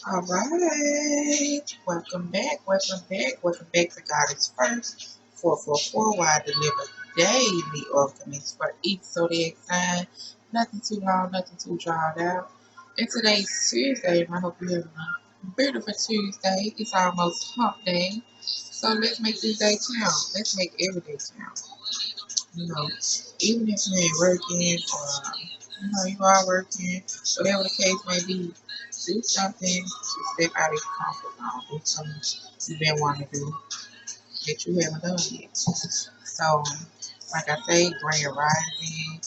All right. Welcome back to God is First. 444, where I deliver daily orphanages for each zodiac sign. Nothing too long, nothing too drawn out. And today's Tuesday, and I hope you're having a beautiful Tuesday. It's almost hump day. So let's make this day count. Let's make every day count. You know, even if you ain't working or you are working, whatever the case may be, do something to step out of your comfort zone. Do something you've been wanting to do that you haven't done yet. So, like I say, grand rising,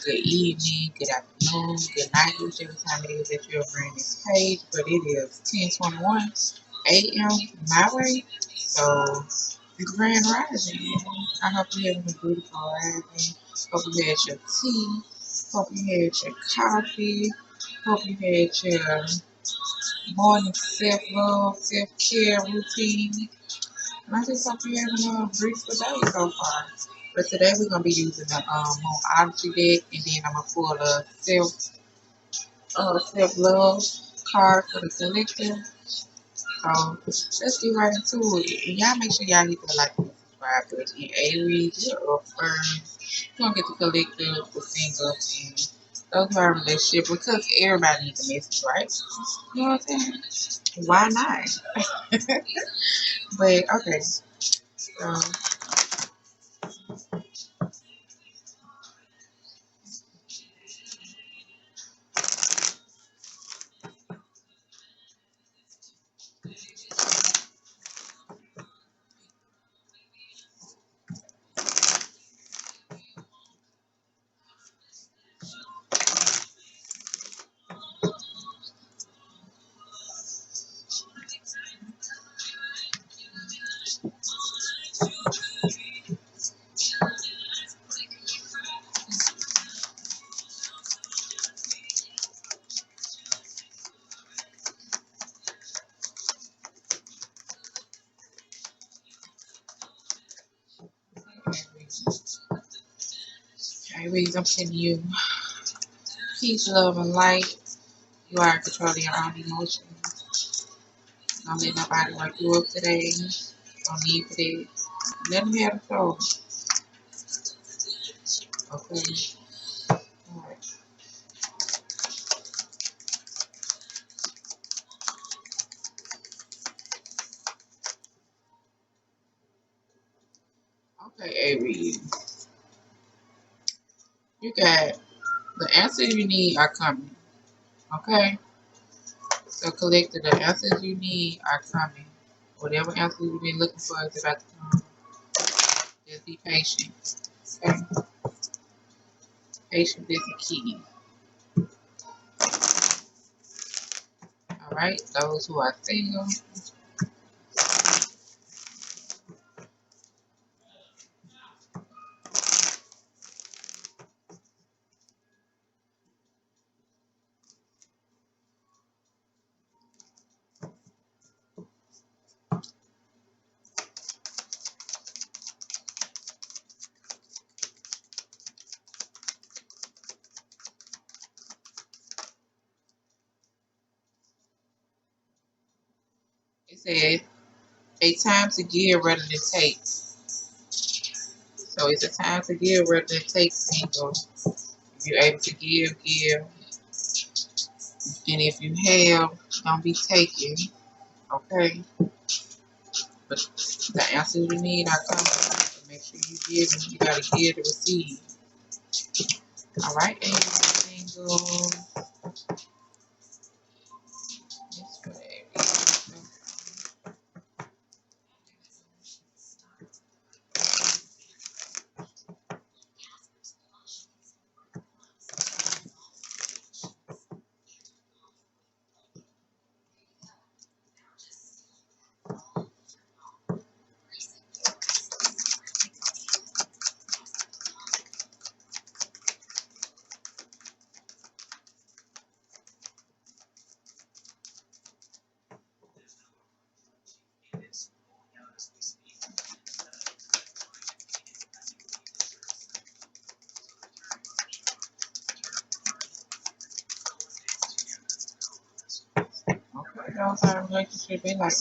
good evening, good afternoon, good night, whichever time it is that you're viewing this page. But it is 10:21 a.m. my way. So, it's grand rising. I hope you're having a beautiful rising. Hope you had your tea. Hope you had your coffee. Hope you had your morning self-love, self-care routine. And I just hope you're having a beautiful day so far. But today we're gonna be using the Homology deck, and then I'm gonna pull a self-love card for the collective. So let's get right into it. And y'all make sure y'all hit the like and subscribe button. And Aries, you're up first. You're gonna get the collective, the single, and those who are in a relationship, because everybody needs a message, right? You know what I'm saying? Why not? But okay. So Aries, I'm sending you peace, love, and light. You are controlling your own emotions. Don't let nobody work you up today. Don't need for that. Let them have the flow. Okay. Alright. Okay, Aries. You got the answers you need are coming. Okay? So collective, the answers you need are coming. Whatever answers you've been looking for is about to come. Just be patient. Okay? Patience is the key. Alright? Those who are single. It says a time to give rather than take. So it's a time to give rather than take, single. If you're able to give, give. And if you have, don't be taking. Okay? But the answers you need are coming. So make sure you give, and you gotta give to receive. Alright, and single. This way. those are relationship, they like,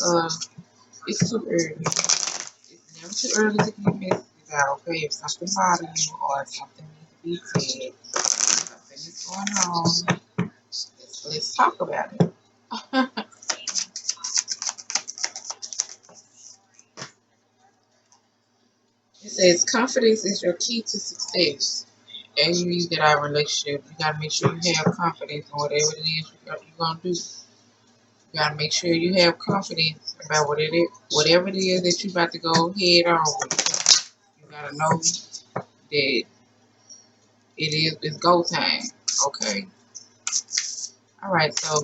it's too early. It's never too early to get messages out, okay? If something bothers you or something needs to be said, something is going on, let's talk about it. It says confidence is your key to success. As you get our relationship, you gotta make sure you have confidence in whatever it is you're gonna do. You gotta make sure you have confidence about whatever it is that you about to go head on with. You gotta know that it's go time. Okay. All right. So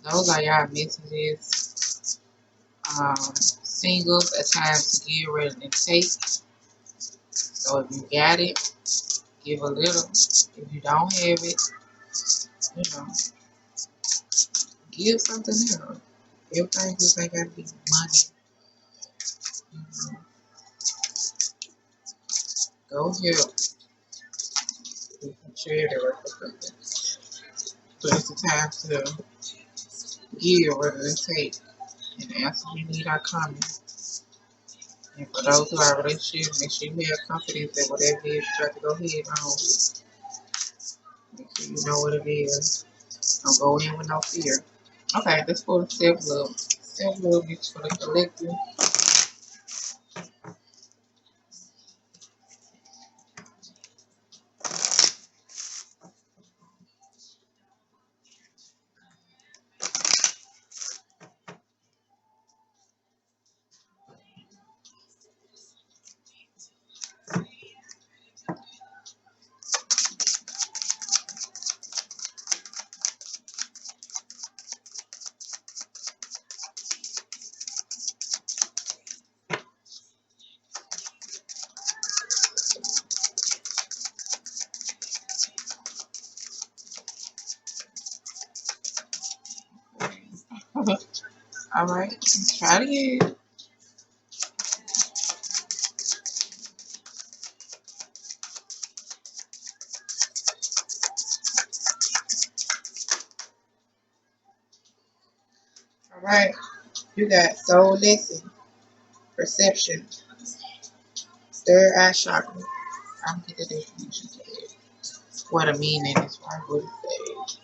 those are y'all messages. Singles, a time to give rather than take. So if you got it, give a little. If you don't have it, you know, give something else. Everything just ain't gotta be money. You know, go help. You can share the rest. But it's a time to give rather than take. And the answers you need are coming. And for those who are in a relationship, make sure you have confidence that whatever it is you try to go ahead on with, make sure you know what it is. Don't go in with no fear. Okay, let's go to self-love. Self-love is for the collective. Alright, let's try it again. Alright, you got soul lesson, perception, third eye chakra. I'm gonna get the definition to it. What a meaning is why would it say.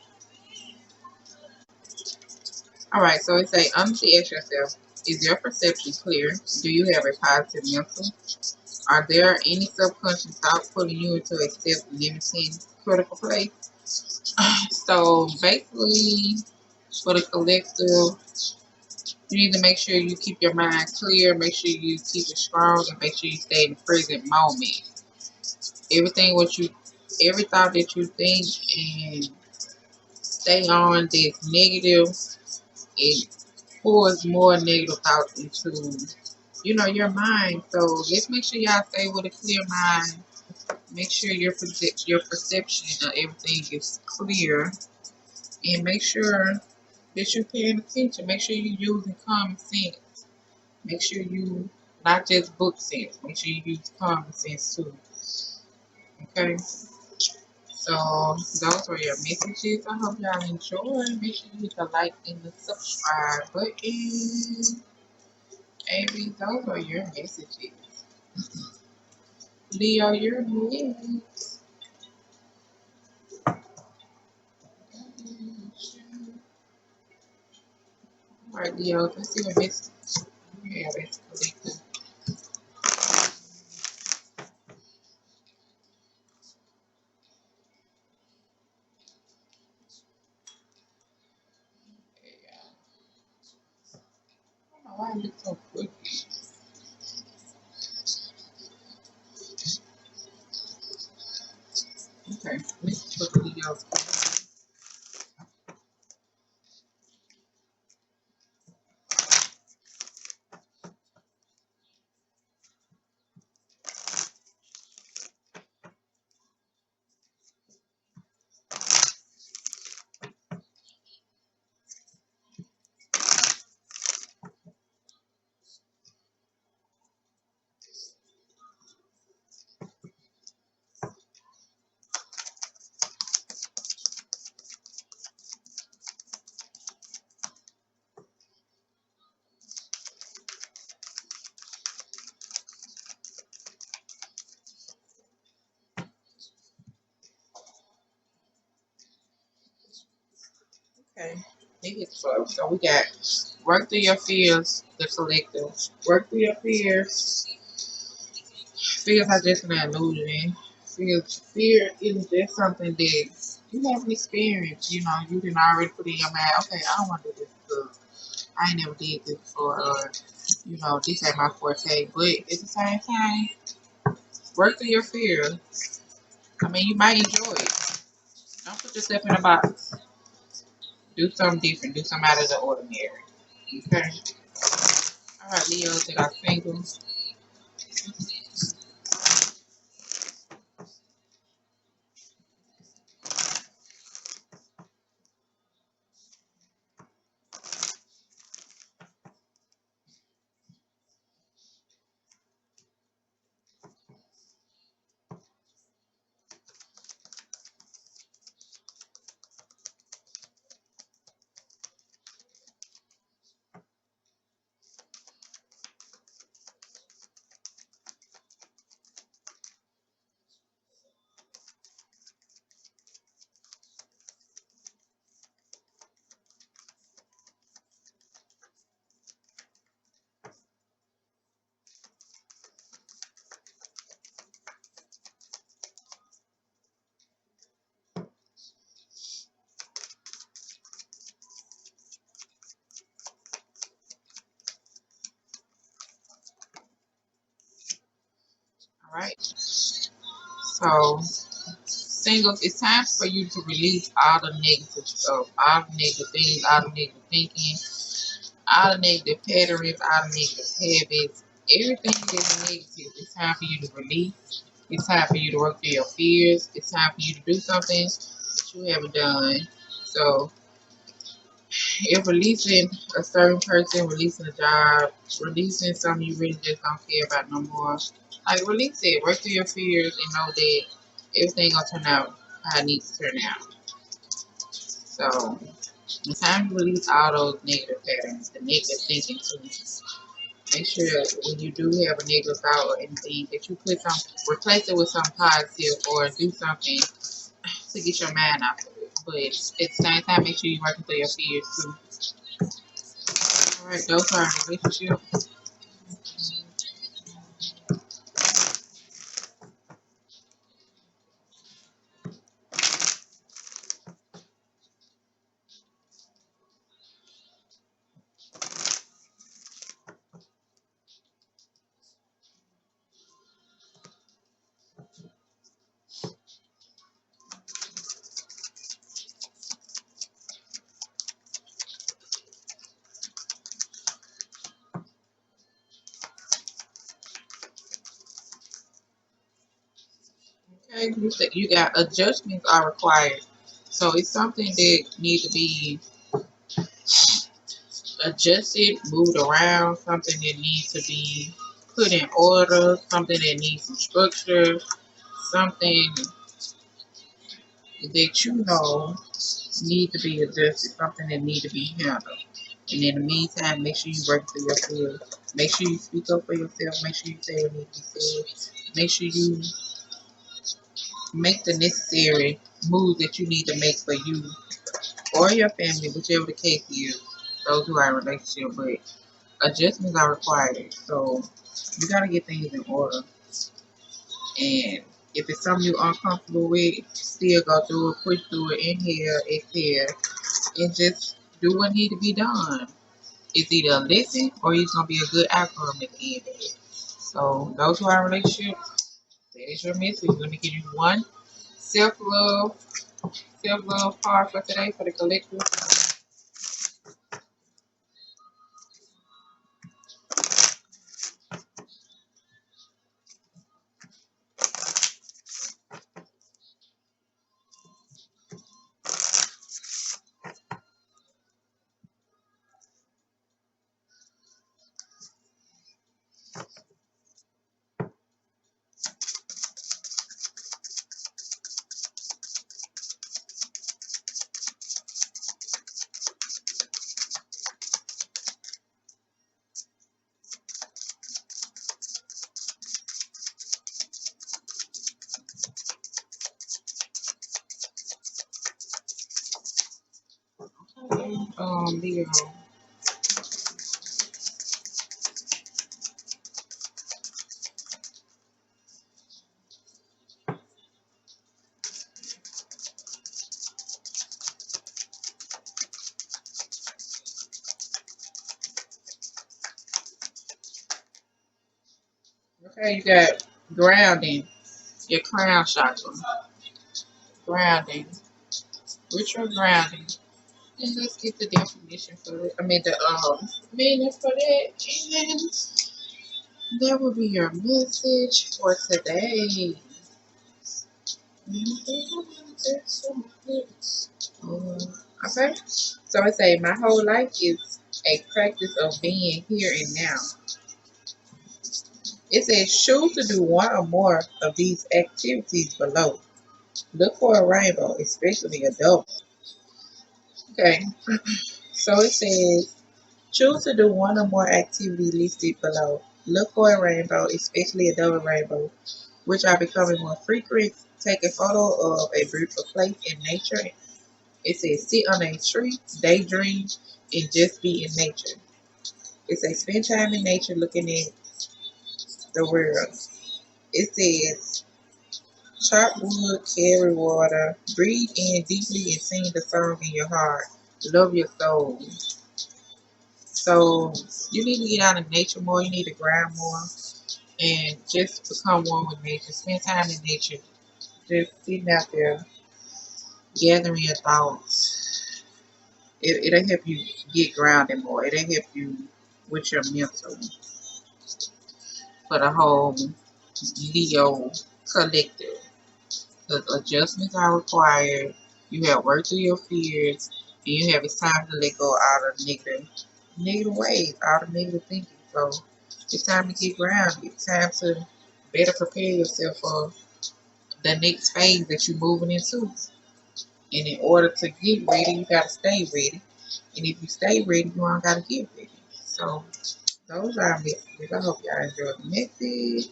Alright, so it say honestly ask yourself, is your perception clear? Do you have a positive mental? Are there any subconscious thoughts putting you into a self-limiting critical place? So basically, for the collective, you need to make sure you keep your mind clear, make sure you keep it strong, and make sure you stay in the present moment. Every thought that you think and stay on that's negative, it pours more negative thoughts into, your mind. So let's make sure y'all stay with a clear mind. Make sure your perception of everything is clear, and make sure that you're paying attention. Make sure you're using common sense. Make sure you not just book sense. Make sure you use common sense too. Okay. So those were your messages. I hope y'all enjoy. Make sure you hit the like and the subscribe button. Baby, those are your messages. Leo, you're next. Alright, Leo, let's see what message. Yeah, that's collective. Oh, why is it so quick? Okay, let's put Leo's. Okay. Niggas flow. So we got work through your fears, the collective. Work through your fears. Fears are just an illusion. Fear is just something that you haven't experienced. You know, you can already put in your mind, okay, I don't want to do this because I ain't never did this before, or, you know, this ain't my forte. But at the same time, work through your fear. I mean, you might enjoy it. Don't put yourself in a box. Do something different. Do something out of the ordinary. Okay? All right, Leos that are single. All right. So, singles, it's time for you to release all the negative stuff, all the negative things, all the negative thinking, all the negative patterns, all the negative habits, everything that's negative. It's time for you to release. It's time for you to work through your fears. It's time for you to do something that you haven't done. So, if releasing a certain person, releasing a job, releasing something you really just don't care about no more, like release it. Work through your fears and know that everything gonna turn out how it needs to turn out. So it's time to release all those negative patterns, the negative thinking too. Make sure that when you do have a negative thought or anything that you put some replace it with something positive or do something to get your mind off of it. But at the same time, make sure you're working through your fears too. All right, those are relationship. Okay, you got adjustments are required. So it's something that needs to be adjusted, moved around, something that needs to be put in order, something that needs some structure, something that you know need to be adjusted, something that need to be handled. And in the meantime, make sure you work through your field. Make sure you speak up for yourself. Make sure you say what needs to be said. Make sure you make the necessary moves that you need to make for you or your family, whichever the case is, those who are in a relationship, but adjustments are required. So you gotta get things in order. And if it's something you're uncomfortable with, still go through it, push through it, inhale, exhale, and just do what needs to be done. It's either a lesson or it's gonna be a good outcome at the end of it. So those who are in a relationship, that is your message. Let me give you one self love part for today for the collective. Leo. Okay, you got grounding, your crown chakra, grounding, ritual grounding. And let's get the definition for it. I mean the meaning for that. And that will be your message for today. Okay. So I say my whole life is a practice of being here and now. It says choose to do one or more of these activities below. Look for a rainbow, especially adults. Okay. So it says choose to do one or more activities listed below. Look for a rainbow, especially a double rainbow, which are becoming more frequent. Take a photo of a beautiful place in nature. It says sit on a tree, daydream, and just be in nature. It says spend time in nature looking at the world. It says chop wood, carry water, breathe in deeply and sing the song in your heart. Love your soul. So you need to get out in nature more. You need to ground more and just become one with nature. Spend time in nature. Just sitting out there, gathering your thoughts. It'll help you get grounded more. It'll help you with your mental for the whole Leo collective. Because adjustments are required. You have worked through your fears, and you have it's time to let go out of negative ways, out of negative thinking. So it's time to get grounded. It's time to better prepare yourself for the next phase that you're moving into. And in order to get ready, you gotta stay ready. And if you stay ready, you don't gotta get ready. So those are our messages. I hope y'all enjoyed the message.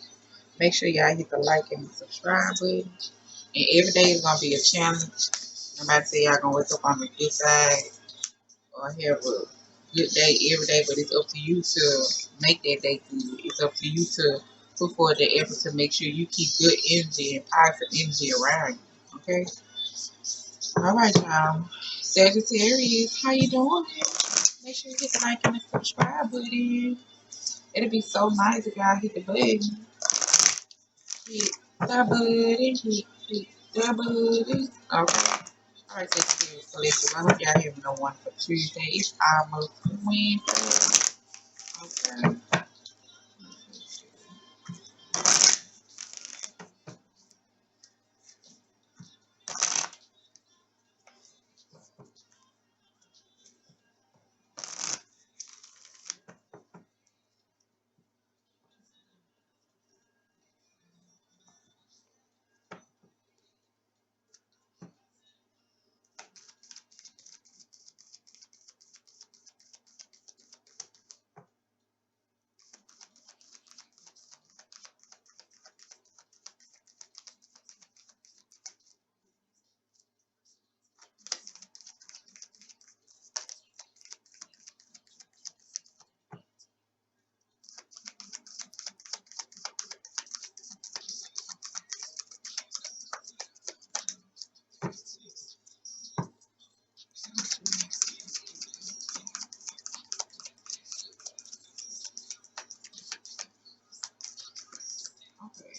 Make sure y'all hit the like and subscribe button. And every day is gonna be a challenge. Nobody say y'all gonna wake up on the good side or have a good day every day, but it's up to you to make that day good. It's up to you to put forward the effort to make sure you keep good energy and positive energy around you. Okay? All right, y'all. Sagittarius, how you doing? Make sure you hit the like and the subscribe button. It'll be so nice if y'all hit the button. Hit the button. Hit the button. Okay. Alright, Sagittarius collective. I hope y'all have no one for Tuesday. It's almost Wednesday. Okay. Okay.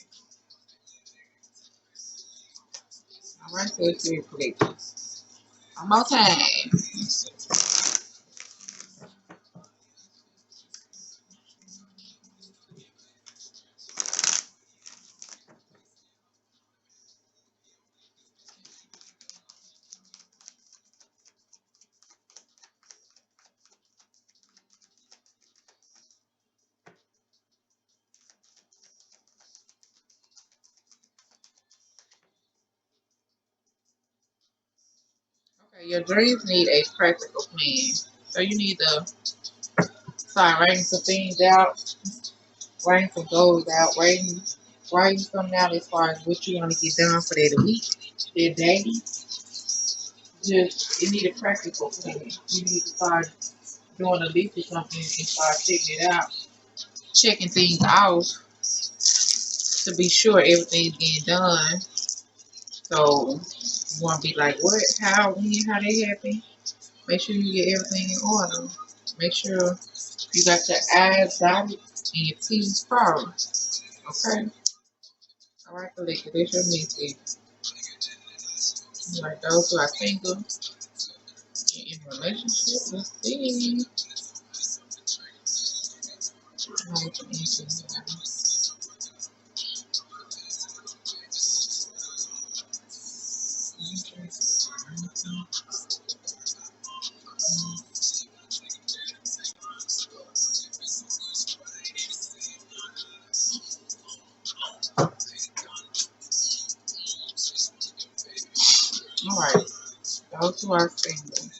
Alright, Sagittarius collective. One more time. Okay, your dreams need a practical plan. So you need to start writing some things out, writing some goals out, writing something out as far as what you want to get done for that week, that day. just, it need a practical plan. You need to start doing a list or something and start checking it out, checking things out to be sure everything's getting done. So you want to be like, what, how, when, how they happen? Make sure you get everything in order. Make sure you got your I's dotted and your T's crossed. Okay? Alright, collective, there's your message. Like those who are single in a relationship, let's see. Alright, those who are single.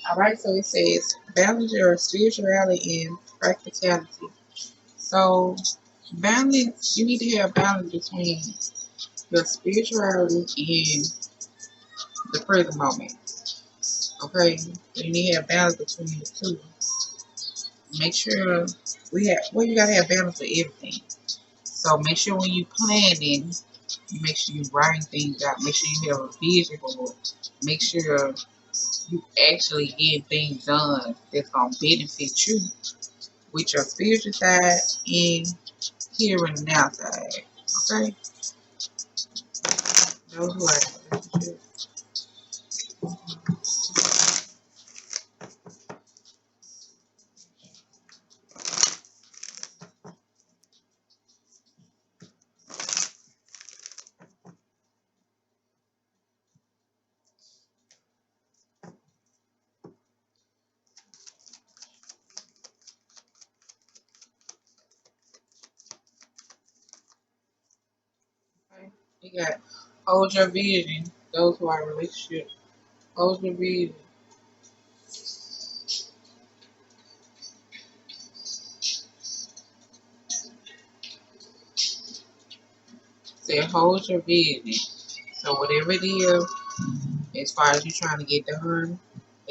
Alright, so it says balance your spirituality and practicality. So balance, you need to have balance between your spirituality and the present moment. Okay? So you need to have balance between the two. Make sure you gotta have balance with everything. So make sure when you planning, you make sure you writing things out. Make sure you have a vision board. Make sure you actually get things done that's gonna benefit you with your spiritual side and here and now side. Okay? Those who are in relationships. Okay? You got hold your vision. Those who are in relationships. Hold your vision. Say hold your vision. So whatever it is, as far as you trying to get done,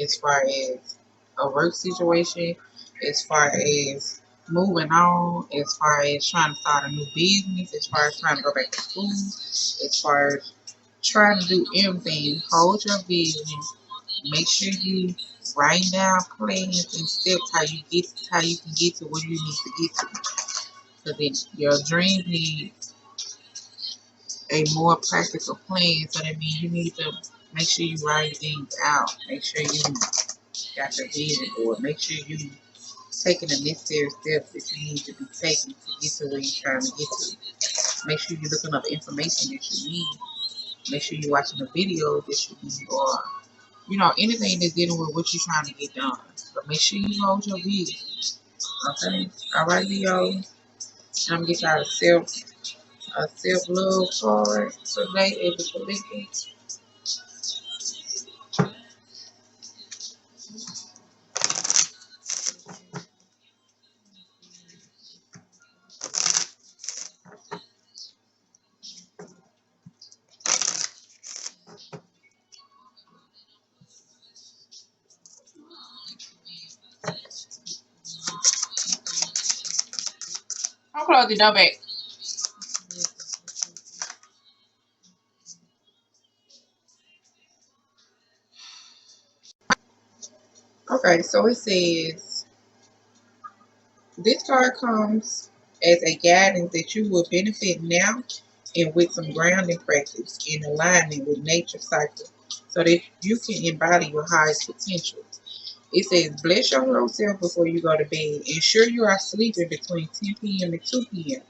as far as a work situation, as far as moving on, as far as trying to start a new business, as far as trying to go back to school, as far as trying to do everything, hold your vision. Make sure you write down plans and steps how you can get to where you need to get to. Because then your dreams need a more practical plan. So that means you need to make sure you write things out. Make sure you got your vision board. Make sure you taking the necessary steps that you need to be taking to get to where you're trying to get to. Make sure you're looking up information that you need. Make sure you're watching the videos that you need, or anything that's dealing with what you're trying to get done. But make sure you hold your vision. Okay? Alright, Leo. I'm gonna get y'all a self love card today as a collective. I'll close the door back. Okay, so it says this card comes as a guidance that you will benefit now and with some grounding practice in alignment with nature's cycle so that you can embody your highest potential. It says, bless your whole self before you go to bed. Ensure you are sleeping between 10 p.m. and 2 p.m.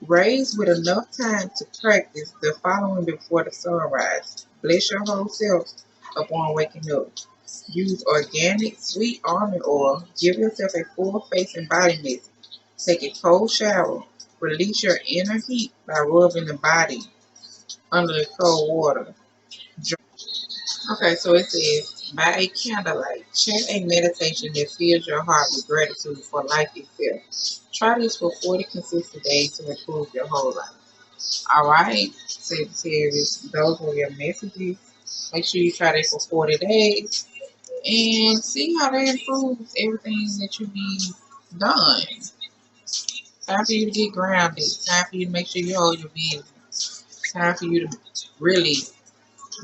Raised with enough time to practice the following before the sunrise. Bless your whole self upon waking up. Use organic sweet almond oil. Give yourself a full face and body mist. Take a cold shower. Release your inner heat by rubbing the body under the cold water. Okay, so it says, by a candlelight, chant a meditation that fills your heart with gratitude for life itself. Try this for 40 consistent days to improve your whole life. All right, Sagittarius, those were your messages. Make sure you try this for 40 days and see how that improves everything that you need done. Time for you to get grounded. Time for you to make sure you hold your business. Time for you to really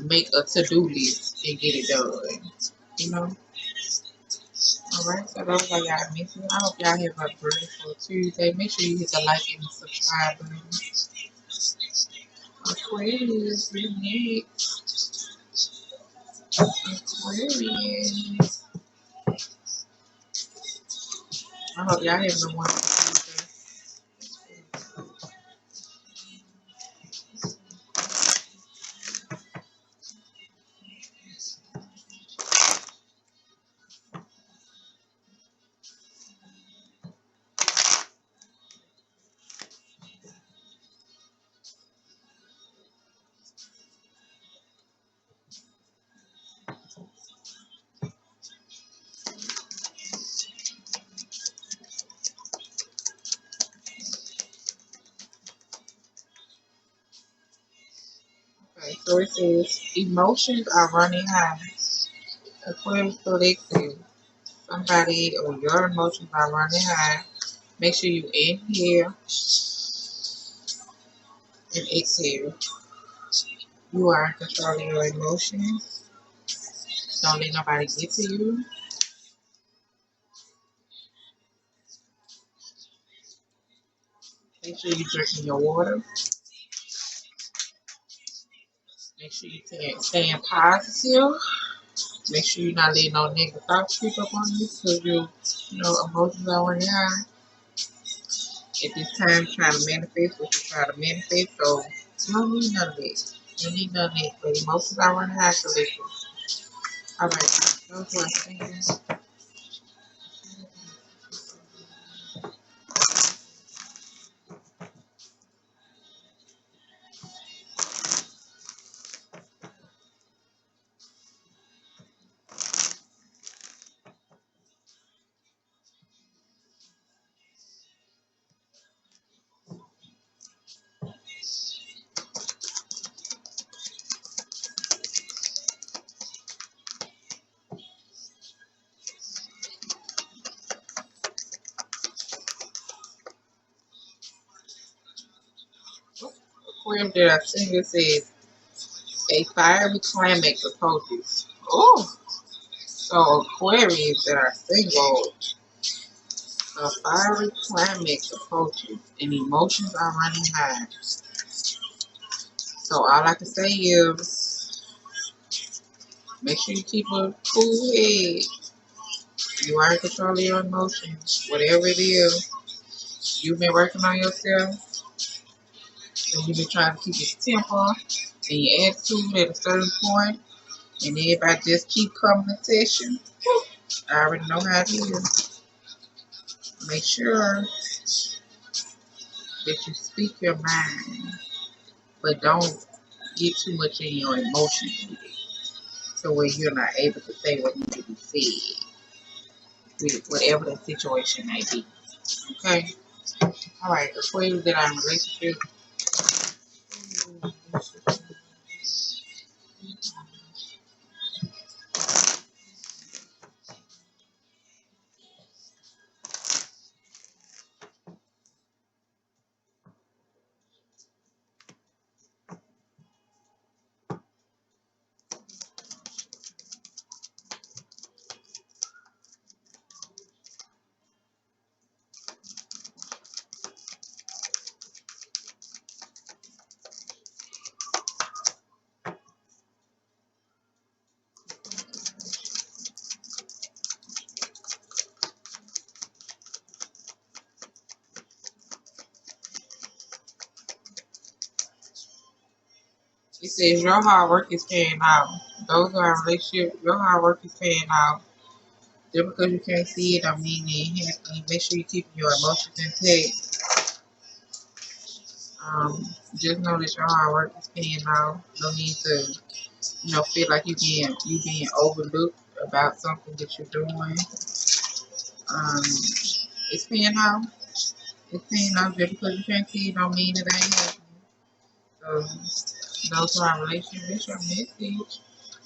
make a to-do list and get it done. You know? Alright, so those are y'all messages. I hope y'all have a beautiful Tuesday. Make sure you hit the like and subscribe button. Aquarius, you're next. Aquarius. I hope y'all having a wonderful Tuesday. Okay, so it says emotions are running high. Aquarius, so they say somebody or your emotions are running high. Make sure you inhale and exhale. You are in control of your emotions. Don't let nobody get to you. Make sure you're drinking your water. Make sure you staying positive. Make sure you're not letting no negative thoughts creep up on you because your emotions are running high. At this time, trying to manifest what you try to manifest. So you don't need none of that. You don't need none of that. But emotions are running high, so listen. All right, those were things. Aquarium that I seen it says a fiery climax approaches. Oh, so Aquarius that are single, a fiery climax approaches and emotions are running high. So all I can say is make sure you keep a cool head. You are in control of your emotions. Whatever it is, you've been working on yourself and you've been trying to keep your temper and your attitude at a certain point, and everybody just keep coming to test you. I already know how it is. Make sure that you speak your mind, but don't get too much in your emotions with it, so where you're not able to say what needs to be said with whatever the situation may be. Okay? Alright, the Aquarius that are in a relationship. It says your hard work is paying off. Those who are in a relationship, your hard work is paying off. Just because you can't see it, I mean it happening. Make sure you keep your emotions intact. Just know that your hard work is paying off. No need to, feel like you being overlooked about something that you're doing. It's paying off. It's paying off. Just because you can't see it, don't mean it ain't happening. So those who are in relationship, that's your message.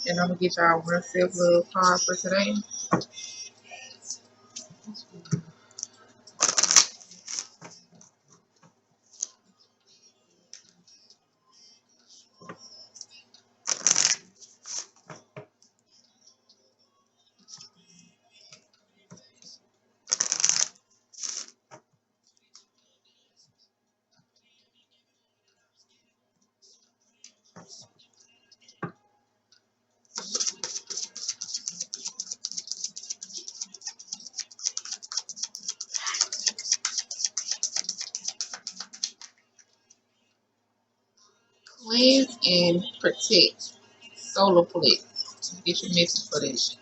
And I'm gonna get y'all one self love card for today. Cleanse and protect. Solar plex. Get your message for this.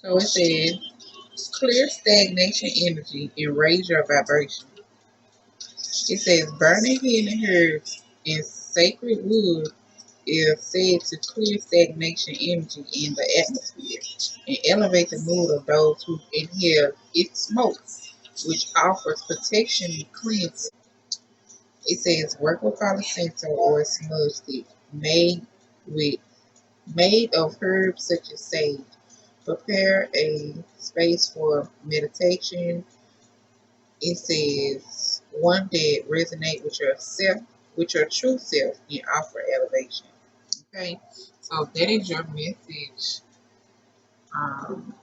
So it says clear stagnation energy and raise your vibration. It says burning hidden herbs and sacred wood is said to clear stagnation energy in the atmosphere and elevate the mood of those who inhale its smoke, which offers protection and cleansing. It says work with Palo Santo or smudge stick with made of herbs such as sage. Prepare a space for meditation. It says one that resonate with yourself, with your true self, and offer elevation. Okay, so that is your message. Um,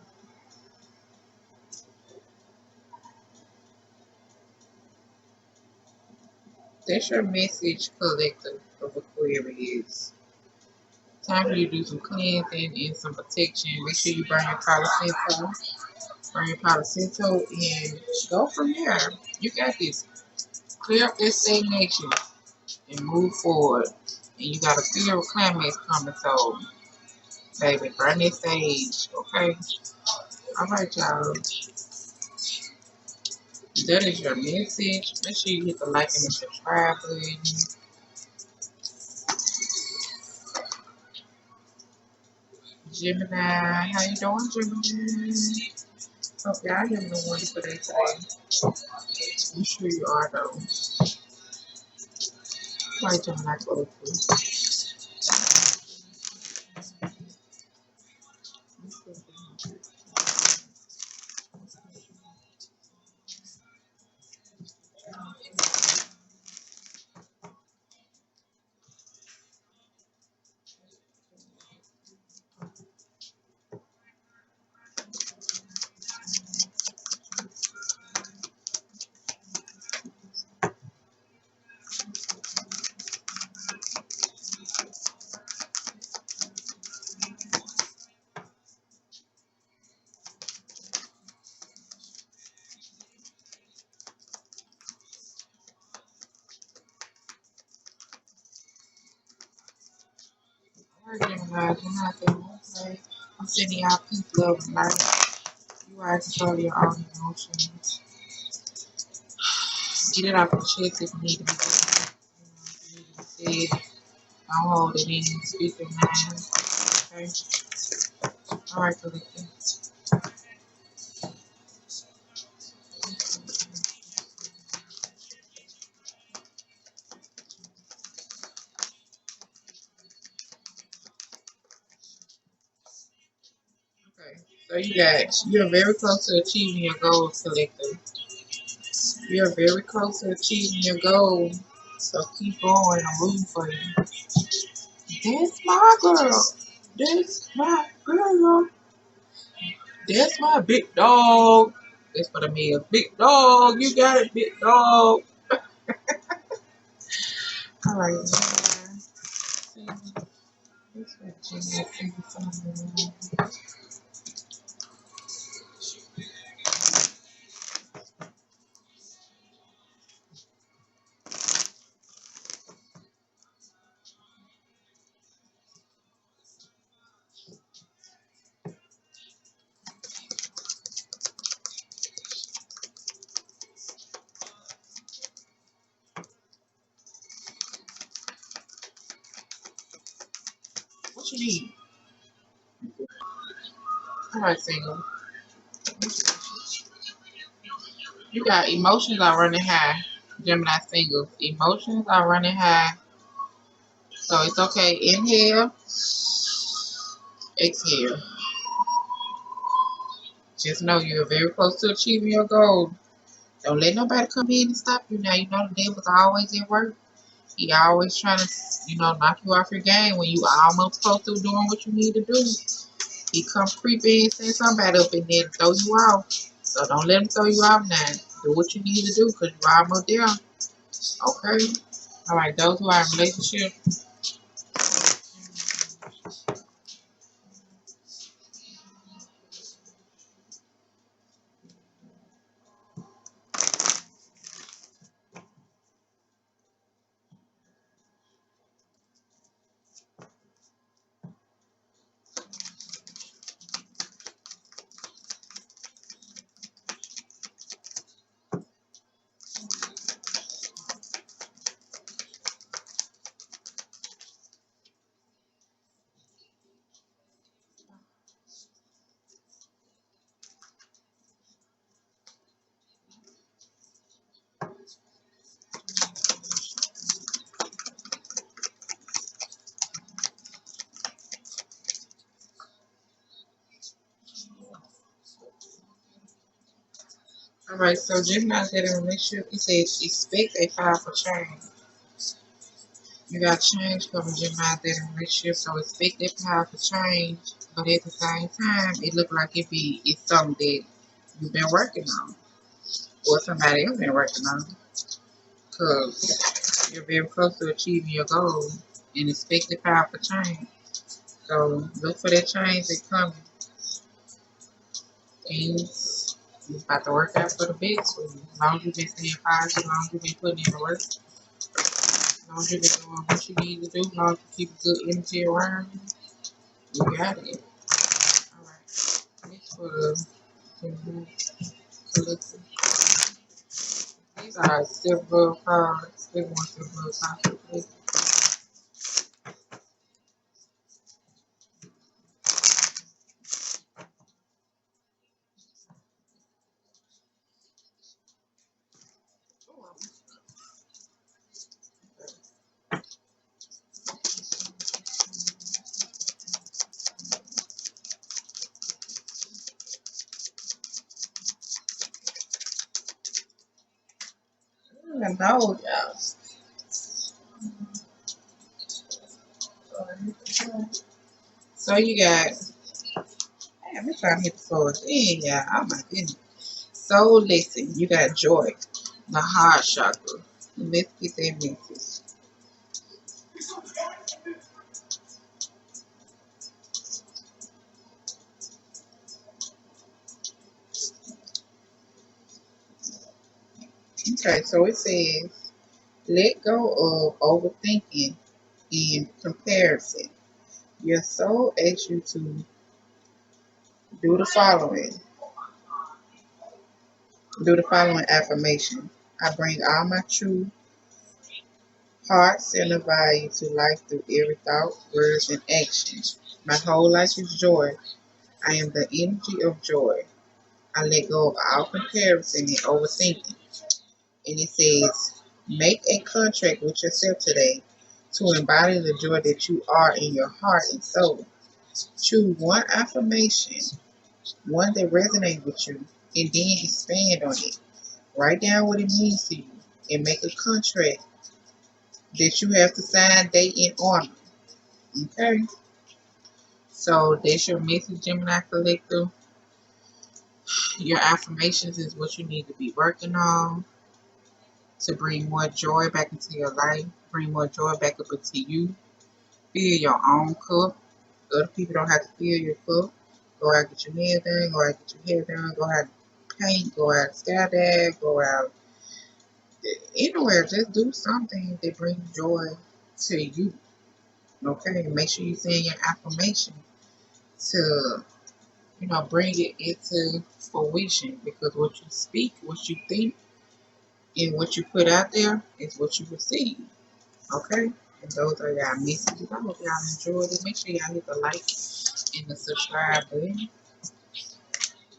that's your message, collective of Aquarius. Time for you to do some cleansing and some protection. Make sure you burn your Palo Santo. Burn your Palo Santo and go from there. You got this. Clear up this stagnation and move forward. And you got a fear of climax coming, so baby, burn this stage. Okay. Alright, y'all. That is your message. Make sure you hit the like and the subscribe button. Gemini, how you doing, Gemini? Hope y'all having a wonderful day today. I'm sure you are, though. Why Gemini go through? Alright, Gemini, okay. I'm sending y'all peace, love, and light. You are in control of your own emotions. Get it off your chest if you need to be said. You know, if you need to be said. Don't hold it in. Speak your mind. Okay? Alright, collective. Okay. So you're very close to achieving your goals, collective. You're very close to achieving your goal. So keep going. I'm rooting for you. That's my girl. That's my girl. That's my big dog. That's for the male. Big dog. You got it, big dog. All right. That's what Gemini single sun. What you need? All right, single. You got emotions are running high. Gemini singles. Emotions are running high. So it's okay. Inhale, exhale. Just know you're very close to achieving your goal. Don't let nobody come in and stop you now. You know the devil's always at work. He always trying to, knock you off your game when you almost close to doing what you need to do. He come creep in and send somebody up in there to throw you off. So don't let him throw you off now. Do what you need to do because you're almost there. Okay? All right, those who are in relationship. All right, so Gemini's that in a relationship, he says expect a powerful change. You got change coming, Gemini that in a relationship, so expect that powerful change. But at the same time, it look like it's something that you've been working on, or somebody else been working on, because you're very close to achieving your goal and expect the powerful change. So look for that change that's coming. Things is about to work out for the best for you. As long as you've been staying positive, as long as you've been putting in the work, as long as you've been doing what you need to do, as long as you keep good energy around you, you got it. Alright. Next for the collective. These are silver cards. They want silver cards. I know, y'all. So you got, damn, I'm trying to hit the floor. Yeah, yeah. Oh my goodness. So listen, you got joy, the heart chakra. Let's get that message. Okay, so it says, let go of overthinking and comparison. Your soul asks you to do the following. Do the following affirmation. I bring all my true heart center value to life through every thought, words, and action. My whole life is joy. I am the energy of joy. I let go of all comparison and overthinking. And it says, make a contract with yourself today to embody the joy that you are in your heart and soul. Choose one affirmation, one that resonates with you, and then expand on it. Write down what it means to you and make a contract that you have to sign, date, and honor. Okay? So that's your message, Gemini Collective. Your affirmations is what you need to be working on to bring more joy back into your life, bring more joy back up into you. fill your own cup. Other people don't have to fill your cup. Go out, get your nail done. Go out, get your hair done. Go out, paint. Go out, skydive. Go out anywhere. Just do something that brings joy to you. Okay, make sure you send your affirmation to, bring it into fruition, because what you speak, what you think, and what you put out there is what you receive. Okay? And those are y'all messages. I hope y'all enjoyed it. Make sure y'all hit the like and the subscribe button.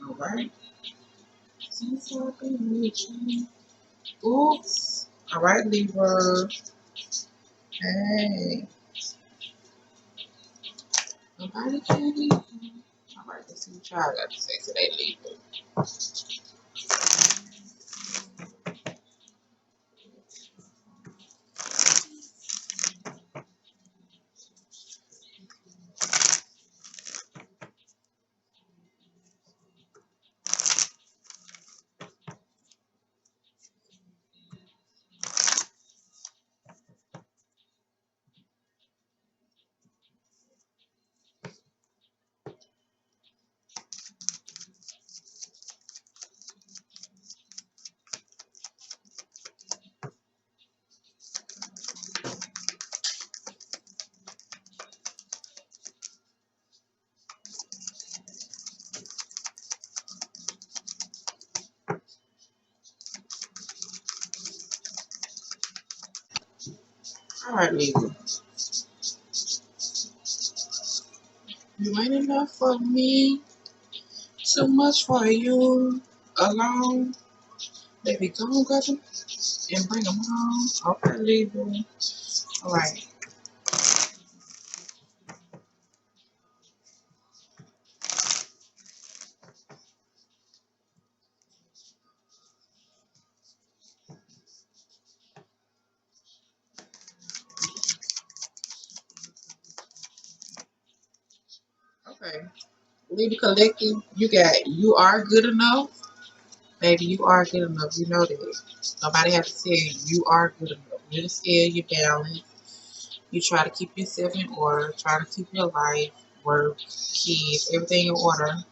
Alright. Oops. Alright, Libra. Hey. Nobody can leave. Alright, let's see what y'all got to say today, Libra. Alright, Libra. You ain't enough for me. Too much for you. Alone. Baby, go and grab them and bring them home. Okay, Libra. Alright. Okay. Libra Collective, you are good enough. Baby, you are good enough. You know that. Nobody has to tell you. You are good enough. You're the scale, you're balanced. You try to keep yourself in order. Try to keep your life, work, kids, everything in order.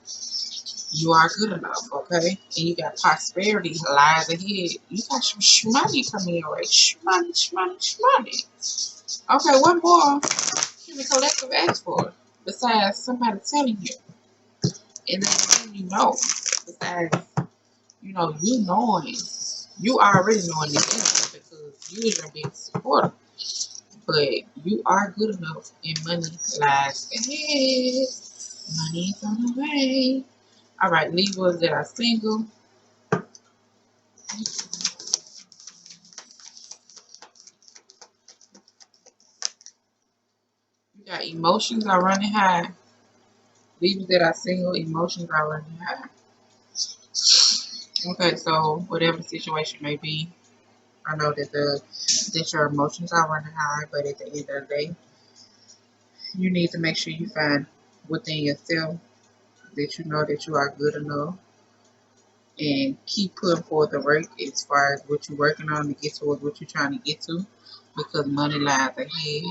You are good enough, okay? And you got prosperity lies ahead. You got some shmoney coming your way. Shmoney. Okay, what more can the collective ask for besides somebody telling you? And then you know, besides, you knowing, you already knowing this because you is a big supporter. But you are good enough, and money lies ahead. Money is on the way. All right, Libras that are single. You got emotions are running high. Libras that are single, emotions are running high. Okay, so whatever the situation may be, I know that your emotions are running high, but at the end of the day, you need to make sure you find within yourself that you know that you are good enough, and keep putting forth the work as far as what you're working on to get towards what you're trying to get to, because money lies ahead.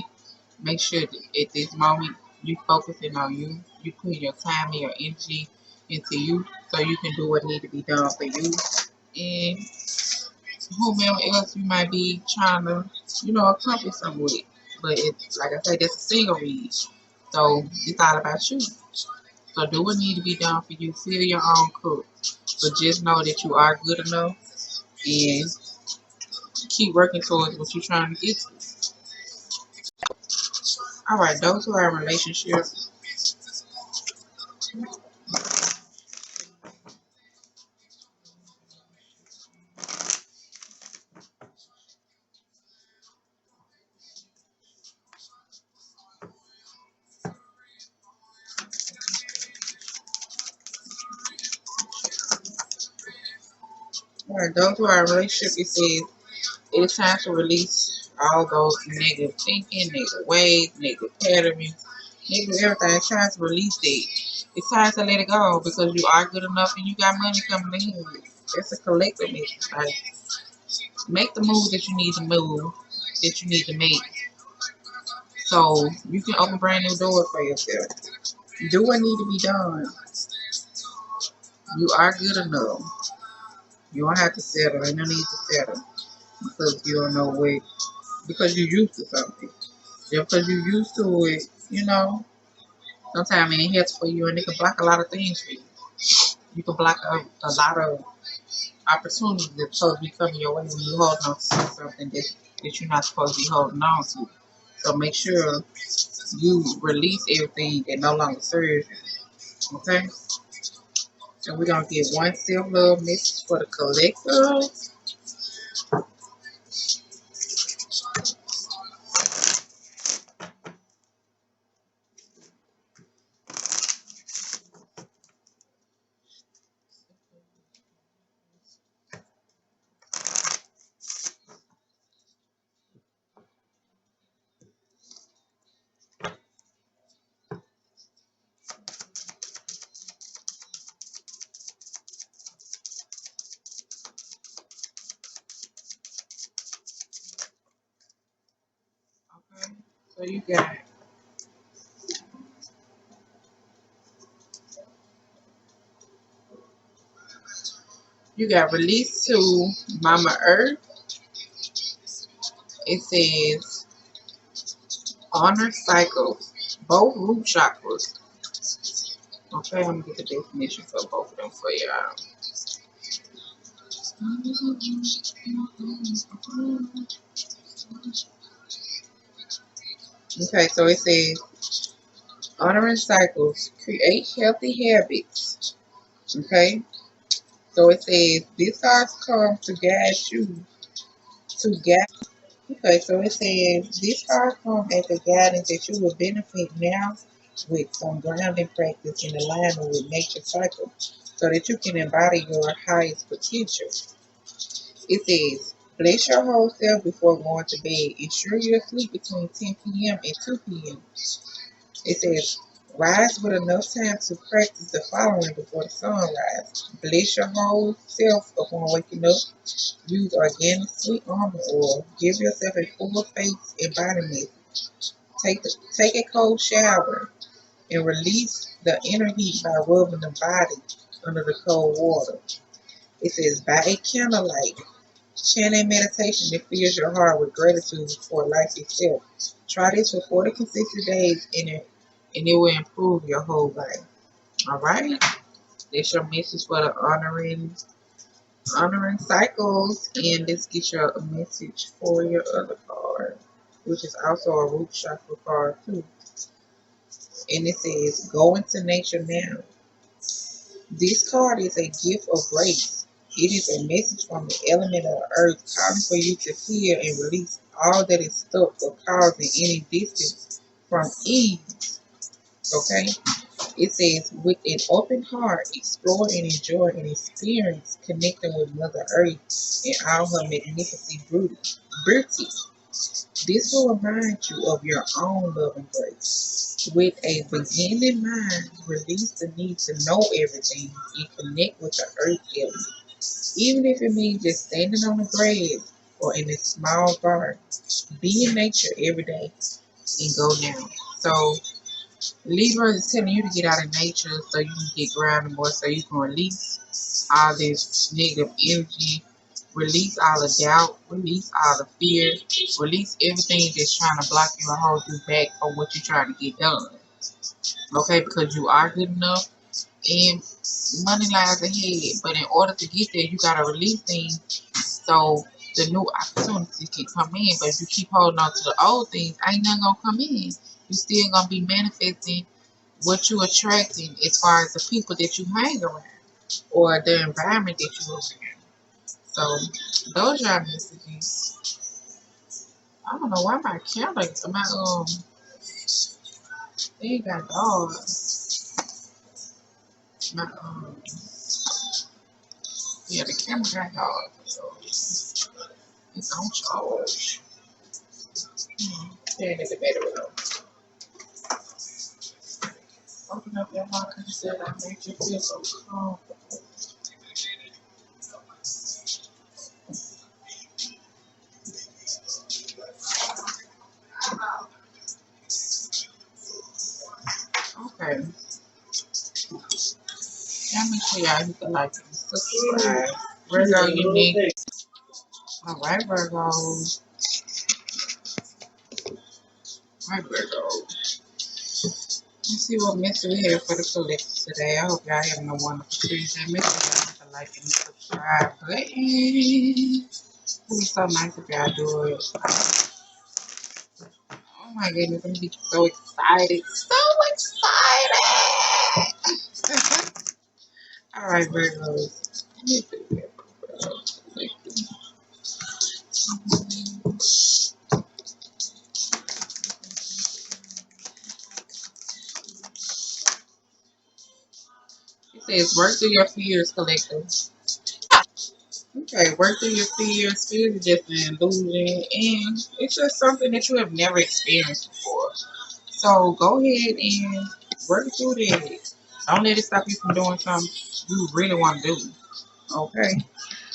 Make sure that at this moment you focusing on you. You put your time and your energy into you so you can do what needs to be done for you. And whomever else you might be trying to, accomplish something with. But it's like I said, that's a single read. So it's all about you. So do what needs to be done for you. Fill your own cup. But just know that you are good enough and keep working towards what you're trying to get to. All right, those who are in relationships, all right, those who are in relationships, it says it is time to release all those negative thinking, negative ways, negative patterns, negative everything. It's time to release it. It's time to let it go because you are good enough and you got money coming in. It's a collective mission. Like, make the move that you need to move, that you need to make. So you can open brand new doors for yourself. Do what need to be done. You are good enough. You don't have to settle. Ain't no need to settle because you don't know what. Because you used to something. Just because you used to it, sometimes it ain't healthy for you, and it can block a lot of things for you. You can block a lot of opportunities that's supposed to be coming your way when you're holding on to something that you're not supposed to be holding on to. So make sure you release everything that no longer serves you. Okay? So we're gonna get one self-love message for the collective. Okay. So you got release to Mama Earth. It says honor cycles, both root chakras. Okay, I'm gonna get the definition for both of them for y'all. Okay, so it says honoring cycles, create healthy habits. Okay, so it says this cause comes to guide you to guide. Okay, so it says this cause comes as a guidance that you will benefit now with some grounding practice in alignment with nature cycles so that you can embody your highest potential. It says, bless your whole self before going to bed. Ensure you're asleep between 10 p.m. and 2 p.m. It says, rise with enough time to practice the following before the sunrise. Bless your whole self upon waking up. Use organic sweet almond oil. Give yourself a full face embodiment. Take a cold shower and release the inner heat by rubbing the body under the cold water. It says, by a candlelight, chant a meditation that fills your heart with gratitude for life itself. Try this for 40 consistent days and it will improve your whole life. All right? That's your message for the honoring cycles. And let's get your a message for your other card, which is also a root chakra card too. And it says, go into nature now. This card is a gift of grace. It is a message from the element of the earth calling for you to heal and release all that is stuck or causing any distance from ease. Okay? It says, with an open heart, explore and enjoy and experience connecting with Mother Earth and all her magnificent beauty. This will remind you of your own love and grace. With a beginning mind, release the need to know everything and connect with the earth element. Even if it means just standing on the grass or in a small garden, be in nature every day and go now. So Libra is telling you to get out of nature so you can get grounded more, so you can release all this negative energy, release all the doubt, release all the fear, release everything that's trying to block you and hold you back from what you're trying to get done. Okay, because you are good enough and money lies ahead. But in order to get there, you gotta release things so the new opportunities can come in. But if you keep holding on to the old things, ain't nothing gonna come in. You still gonna be manifesting what you attracting as far as the people that you hang around or the environment that you around. So those are messages. I don't know why my camera, they ain't got dogs. My yeah, the camera got dogs. So it's on charge. Then it's a better one. Open up your heart and say I make you feel so calm. y'all hit the like and subscribe. Virgo unique. Alright, Virgo. Alright, Virgo. Let's see what message we have for the collective today. I hope y'all having a wonderful Tuesday. Make sure y'all hit the like and subscribe button. It would be so nice if y'all do it. Oh my goodness, I'm getting so excited. So excited! Alright, Virgos. Let me see here. It says, work through your fears, collective. Okay, work through your fears. Fears is just an illusion, and it's just something that you have never experienced before. So go ahead and work through that. Don't let it stop you from doing something you really want to do. Okay?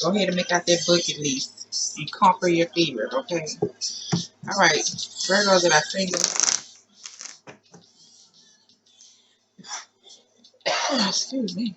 Go ahead and make out that bucket list and conquer your fears, okay? Alright, Virgos that I single. Excuse me.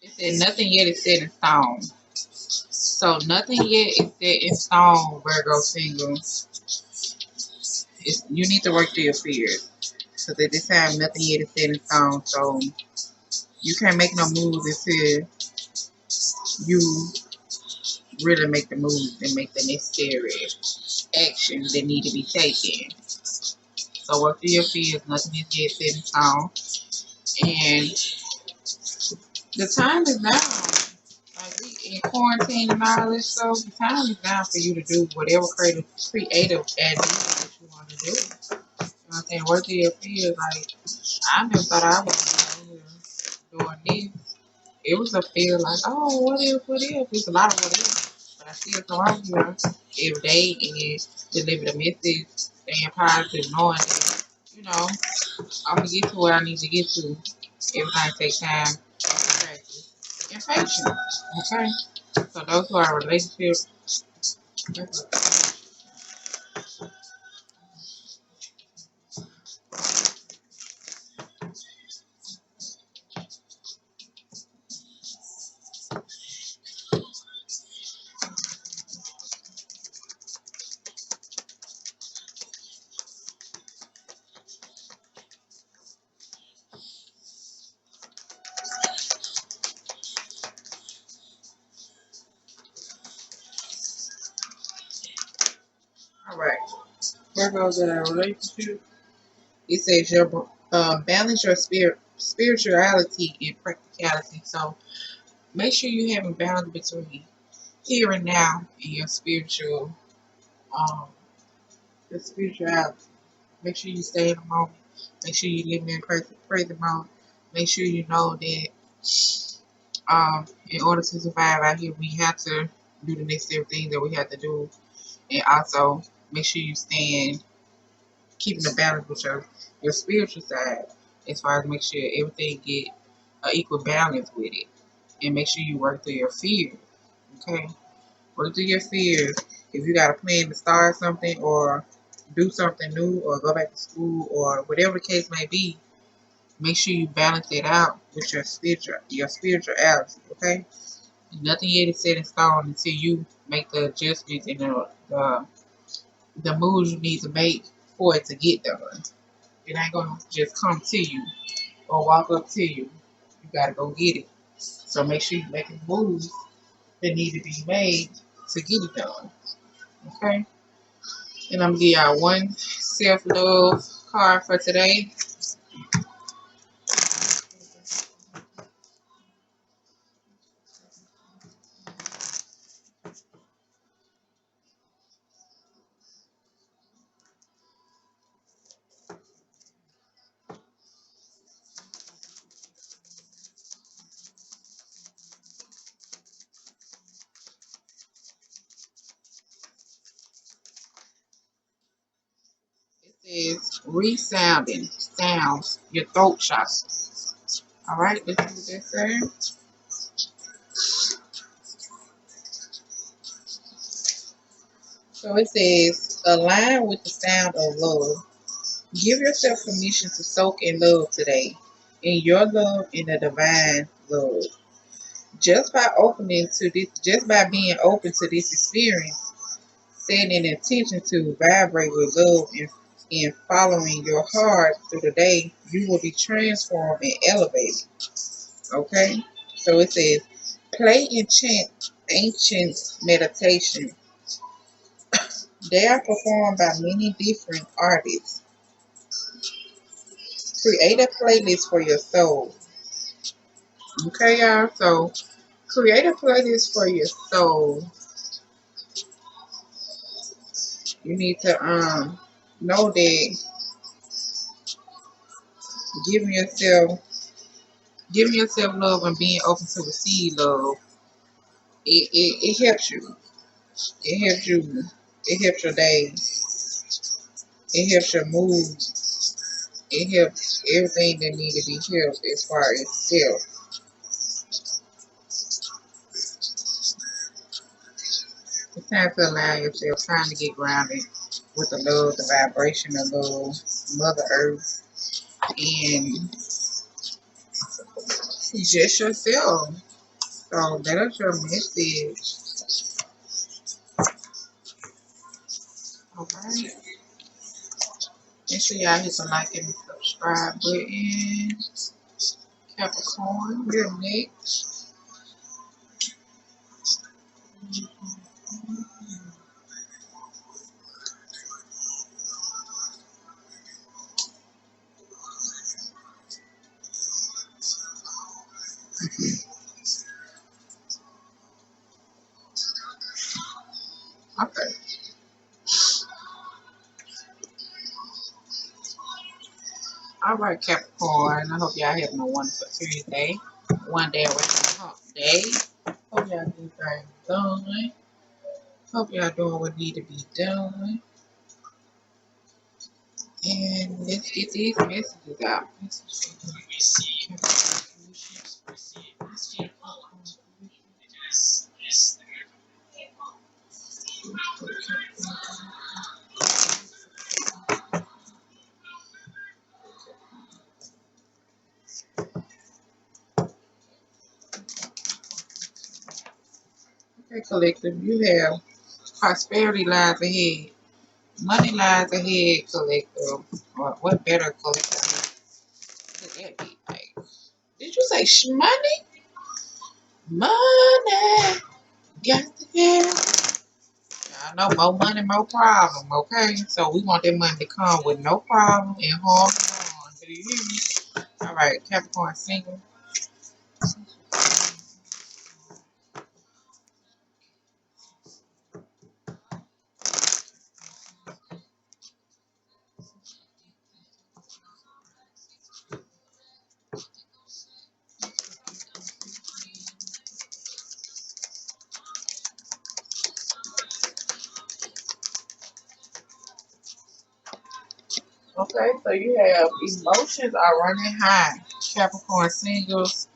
It said nothing yet is set in stone. So nothing yet is set in stone, Virgo single. You need to work through your fears. Because at this time, nothing yet is set in stone. So you can't make no moves until you really make the moves and make the necessary actions that need to be taken. So work through your fears. Nothing is yet set in stone. And the time is now. Like we in quarantine and all this stuff, the time is now for you to do whatever creative activity that you want to do. You know what I'm saying? Work through your fears. Like I never thought I was doing this. It was a feel like, oh, what if? There's a lot of what if. But I still come out here every day and deliver the message, staying positive, knowing that, you know, I'm going to get to where I need to get to. Everything takes time, practice, and patience. Okay? So those who are in relationships, all right. Virgos that are in relationships, it says your balance your spirituality and practicality. So make sure you have a balance between here and now and um your spirituality. Make sure you stay in the moment. Make sure you live in the present moment. Make sure you know that in order to survive out here, we have to do the necessary things that we have to do, and also make sure you stand keeping the balance with your spiritual side, as far as make sure everything get an equal balance with it, and make sure you work through your fears. Okay, work through your fears. If you got a plan to start something or do something new or go back to school or whatever the case may be, make sure you balance it out with your spirituality. Okay. Nothing yet is set in stone until you make the adjustments and the moves you need to make for it to get done. It ain't gonna just come to you or walk up to you. You gotta go get it. So make sure you're making moves that need to be made to get it done. Okay? And I'm gonna give y'all one self-love card for today. It's resounding sounds, your throat chakra. All right, let's do this, sir. So it says, align with the sound of love. Give yourself permission to soak in love today, in your love, in the divine love. Just by being open to this experience, setting an intention to vibrate with love and following your heart through the day, you will be transformed and elevated. Okay? So it says, play and chant ancient meditation. They are performed by many different artists. Create a playlist for your soul. Okay, y'all? So create a playlist for your soul. You need to know that giving yourself love and being open to receive love, it helps you. It helps you. It helps your day. It helps your mood. It helps everything that needs to be helped as far as self. It's time to allow yourself time to get grounded with the love, the vibration of love, Mother Earth, and just yourself. So that is your message. Alright. Make sure y'all hit the like and subscribe button. Capricorn, you're next. Okay. Alright, Capricorn. I hope y'all having a wonderful Tuesday. One day away from the hump day. Hope y'all get things done. Hope y'all doing what need to be done. And let's get these messages out. Okay, collective, you have prosperity lies ahead. Money lies ahead, collective. Or what better collective could that be? Like, did you say money? Money. Got to get. I know more money, more problem, okay? So we want that money to come with no problem and harm. Do you hear me? All right, Capricorn single. Okay, so you have emotions are running high. Capricorn singles,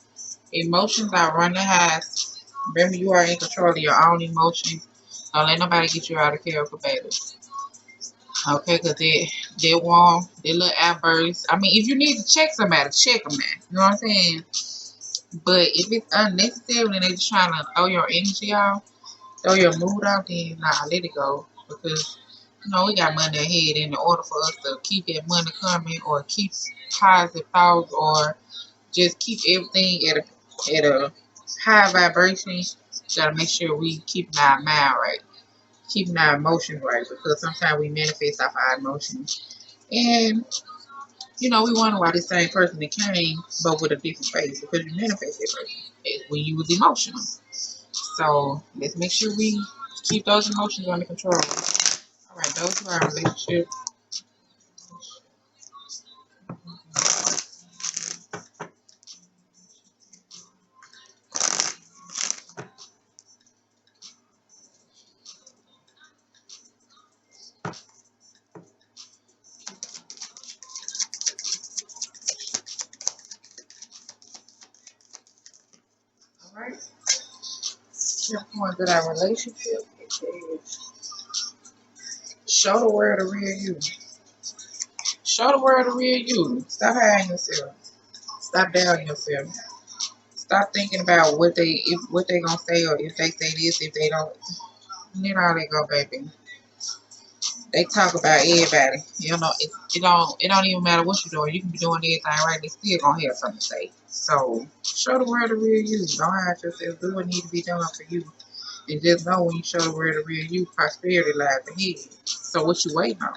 emotions are running high. Remember, you are in control of your own emotions. Don't let nobody get you out of character, baby. Okay, because they want their little outbursts. I mean, if you need to check somebody, check them now. You know what I'm saying? But if it's unnecessary and they just trying to throw your energy off, throw your mood off, then nah, let it go. Because, we got money ahead. In order for us to keep that money coming or keep positive thoughts or just keep everything at a high vibration, gotta make sure we keep our mind right. Keeping our emotions right, because sometimes we manifest off our emotions. And, we wonder why this same person that came, but with a different face, because you manifest that person when you was emotional. So let's make sure we keep those emotions under control. All right, those who are in relationships. Capricorn, good our relationship. It says, show the world the real you. Show the world the real you. Stop hiding yourself. Stop doubting yourself. Stop thinking about what they gonna say, or if they say this, if they don't. Let all that go, baby. They talk about everybody. You know, it don't even matter what you're doing. You can be doing everything right. They still gonna have something to say. So show the world the real you. Don't hide yourself. Do what needs to be done for you. And just know when you show the world the real you, prosperity lies ahead. So what you waiting on?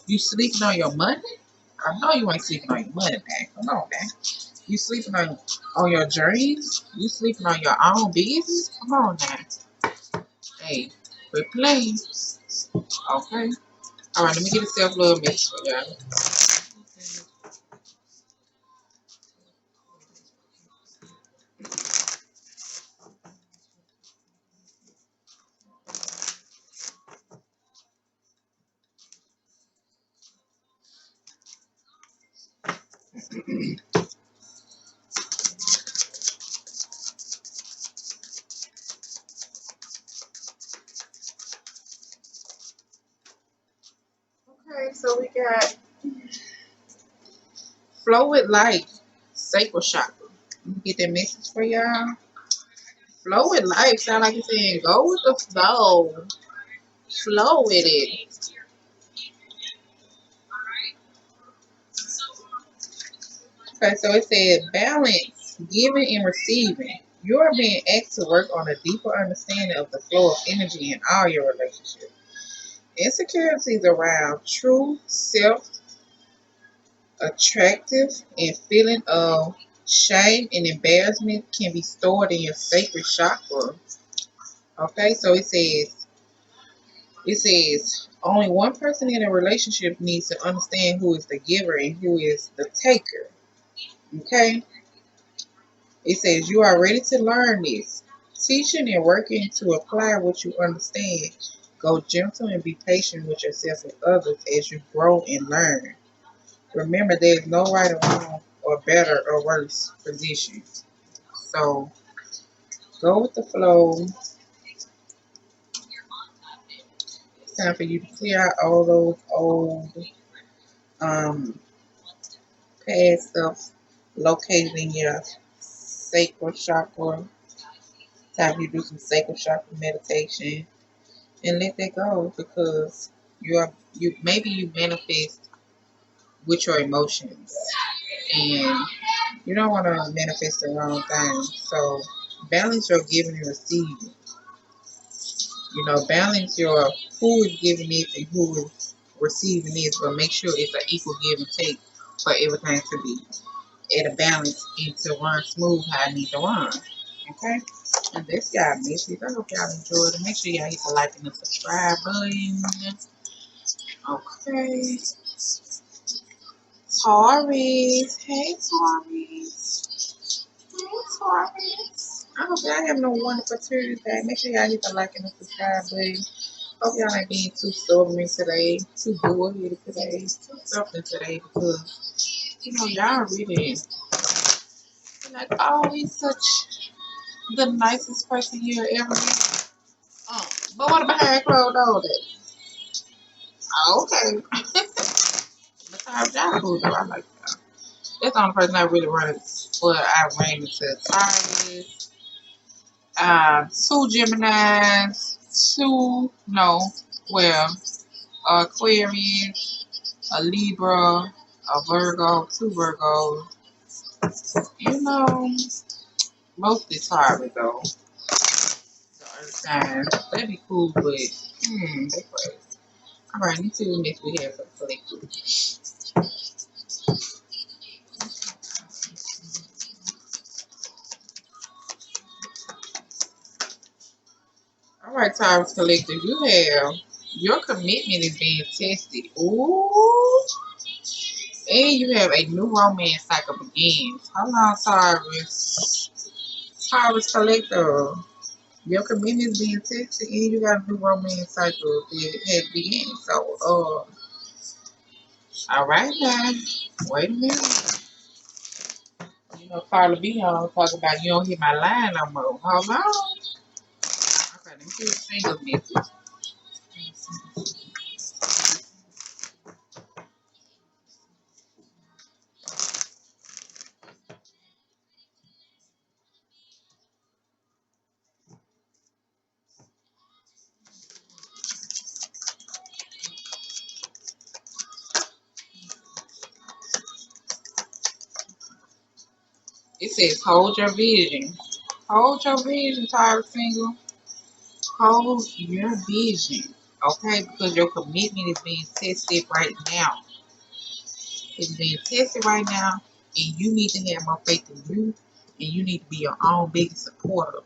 You sleeping on your money? I know you ain't sleeping on your money, man. Come on, man. You sleeping on your dreams? You sleeping on your own business? Come on now. Hey, quit playing. Okay. All right, let me get a self-love message for y'all. Okay, so we got Flow with Life, Sacral Chakra. Let me get that message for y'all. Flow with life. Sound like it's saying go with the flow. Flow with it. Okay, so it said balance, giving and receiving. You are being asked to work on a deeper understanding of the flow of energy in all your relationships. Insecurities around true self attractive and feeling of shame and embarrassment can be stored in your sacred chakra. Okay, so it says only one person in a relationship needs to understand who is the giver and who is the taker. Okay, it says you are ready to learn this. Teaching and working to apply what you understand. Go gentle and be patient with yourself and others as you grow and learn. Remember, there is no right or wrong or better or worse position. So go with the flow. It's time for you to clear out all those old um, past stuff located in your sacral chakra. Time for you to do some sacral chakra meditation and let that go, because you maybe you manifest with your emotions, and you don't want to manifest the wrong thing. So balance your giving and receiving. Balance your who is giving it and who is receiving it, but make sure it's an equal give and take for everything to be at a balance and to run smooth how it needs to run. Okay? And this y'all message. I hope y'all enjoyed it. Make sure y'all hit the like and the subscribe button. Okay. Taurus. Hey, Taurus. Hey, Taurus. I hope y'all having a wonderful Tuesday. Make sure y'all hit the like and the subscribe button. Hope y'all ain't being too stubborn today, too bull-headed today, too something today, because, y'all really, like, always such the nicest person you'll ever meet. But what about behind closed doors? Okay. But y'all cool, though. I like y'all. That's the only person I really I ran into Taurus, two Geminis, Aquarius, a Libra, a Virgo, two Virgos. Mostly Taurus though. The earth signs. That'd be cool, but they crazy. Alright, let's see what next we have for the collective. Alright, Taurus collective, you have your commitment is being tested. Ooh. And you have a new romance cycle begins. Hold on, Taurus. Taurus collective. Your commitment is being tested and you got a new romance cycle that has begun. So, alright now. Wait a minute. Carla B on talk about you don't hit my line no more. Hold on. let me do a single message. It says, hold your vision. Hold your vision, Tyra Single. Hold your vision. Okay? Because your commitment is being tested right now. It's being tested right now. And you need to have more faith in you. And you need to be your own biggest supporter.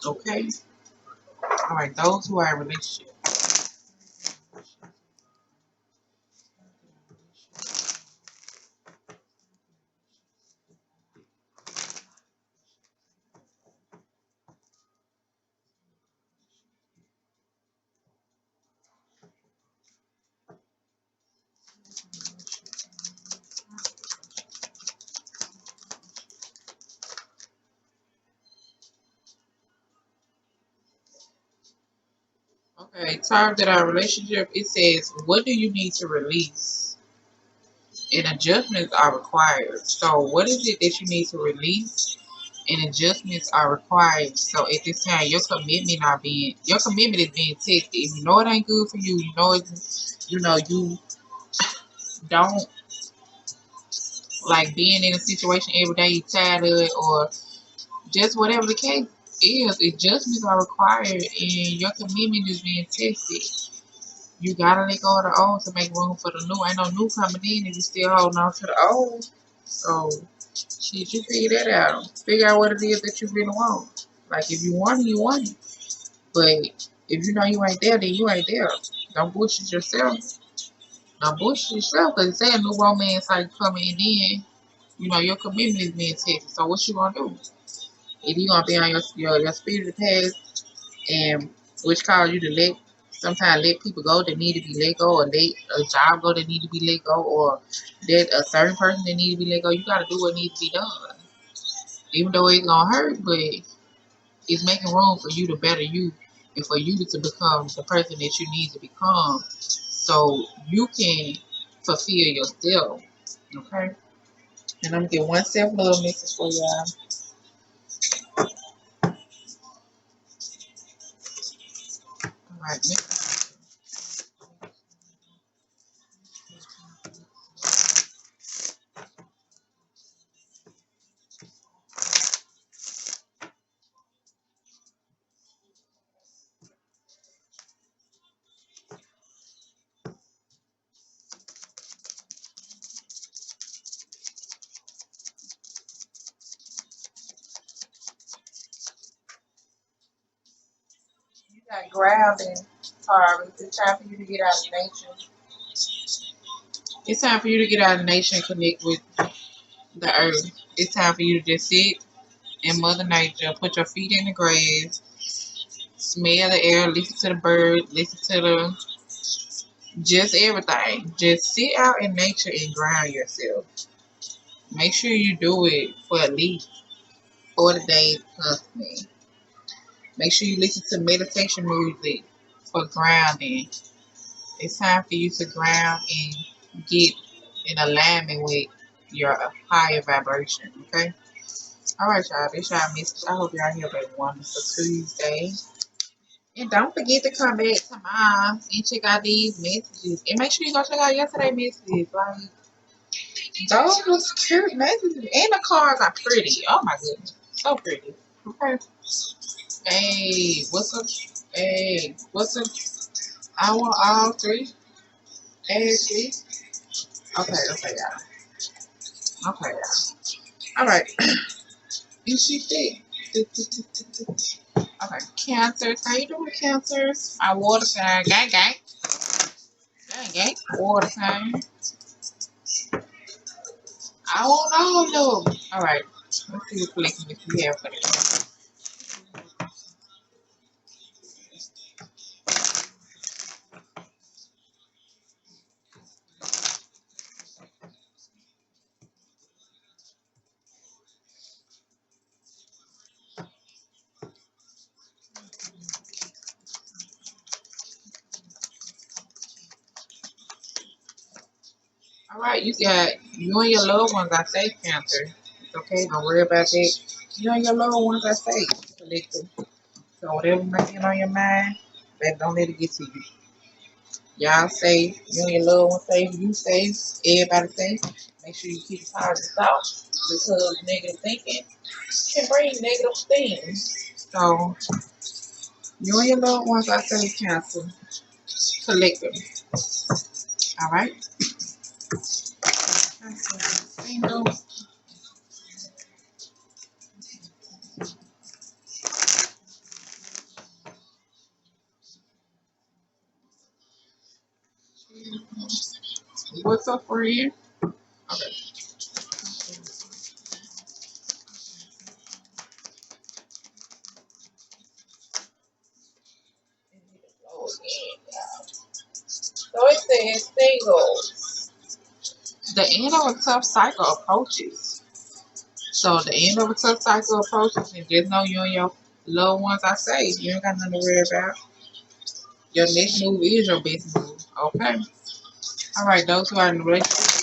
Okay? Alright, those who are in a relationship. Okay, terms that our relationship, it says, what do you need to release? And adjustments are required. So what is it that you need to release? And adjustments are required. So at this time, your commitment is being tested. If you know it ain't good for you, you don't like being in a situation every day, you tired of it, or just whatever the case is, adjustments are required and your commitment is being tested. You gotta let go of the old to make room for the new. Ain't no new coming in if you still holding on to the old. So, shit, you figure that out. Figure out what it is that you really want. Like, if you want it, you want it. But if you know you ain't there, then you ain't there. Don't bullshit yourself. Don't bullshit yourself because it's saying new romance like coming in. Your commitment is being tested. So, what you gonna do? Either you gonna be on your spiritual path and which cause you to sometimes let people go that need to be let go, or let a job go that need to be let go, or let a certain person that need to be let go. You gotta do what needs to be done. Even though it's gonna hurt, but it's making room for you to better you and for you to become the person that you need to become so you can fulfill yourself. Okay? And I'm gonna get one self-love message for y'all. Alright, you got grounding, Taurus. It's time for you to get out of nature. It's time for you to get out of nature and connect with the earth. It's time for you to just sit in Mother Nature, put your feet in the grass, smell the air, listen to the birds, listen to just everything. Just sit out in nature and ground yourself. Make sure you do it for at least 40 days constantly. Make sure you listen to meditation music for grounding. It's time for you to ground and get in alignment with your higher vibration, okay? Alright, y'all. This y'all message. I hope y'all have a wonderful Tuesday. And don't forget to come back tomorrow and check out these messages. And make sure you go check out yesterday's messages. Like, those was cute messages. And the cards are pretty. Oh my goodness. So pretty. Okay. Hey, what's up? Hey, what's up? I want all three. Ashley. Okay, y'all. Okay, y'all. Alright. And she thick. Okay. Cancers. How you doing, Cancers? Our water sign. Gang, gang. Gang, gang. Water sign. I want all of them. Alright. Let's see what collection we have for this. Alright, you and your loved ones are safe, Cancer. It's okay, don't worry about that. You and your loved ones are safe, collective. So whatever might be on your mind, baby, don't let it get to you. Y'all safe, you and your loved ones safe, you safe, everybody safe. Make sure you keep positive thoughts because negative thinking can bring negative things. So you and your loved ones are safe, Cancer, collectively. Alright? What's up, friend? Okay. So it says singles. The end of a tough cycle approaches. So the end of a tough cycle approaches, and just know you and your loved ones are safe. You ain't got nothing to worry about. Your next move is your best move. Okay? Alright, those who are in the relationship.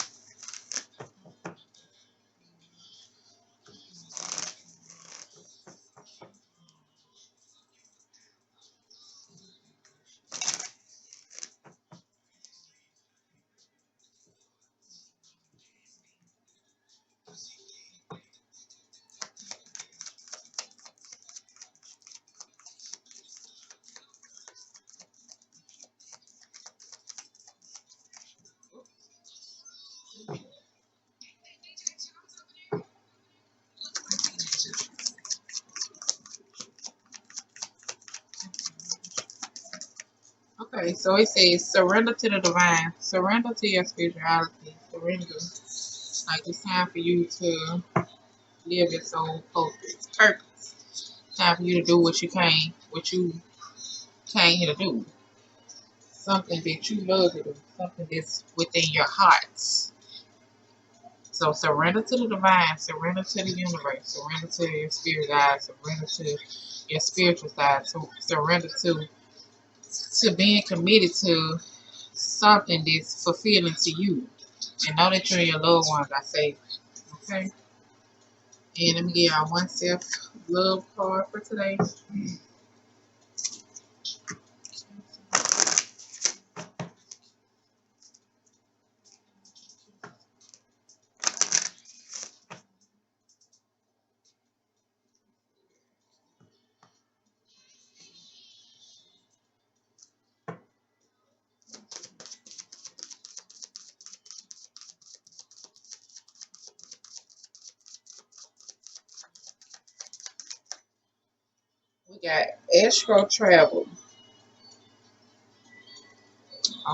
Okay, so it says surrender to the divine. Surrender to your spirituality. Surrender. Like it's time for you to live your soul purpose. Time for you to do what you came here to do. Something that you love to do. Something that's within your heart. So surrender to the divine, surrender to the universe, surrender to your spirit guide, surrender to your spiritual side, surrender to being committed to something that's fulfilling to you. And know that you and your loved ones are safe. Okay? And let me give y'all one self love card for today. We got Astro Travel.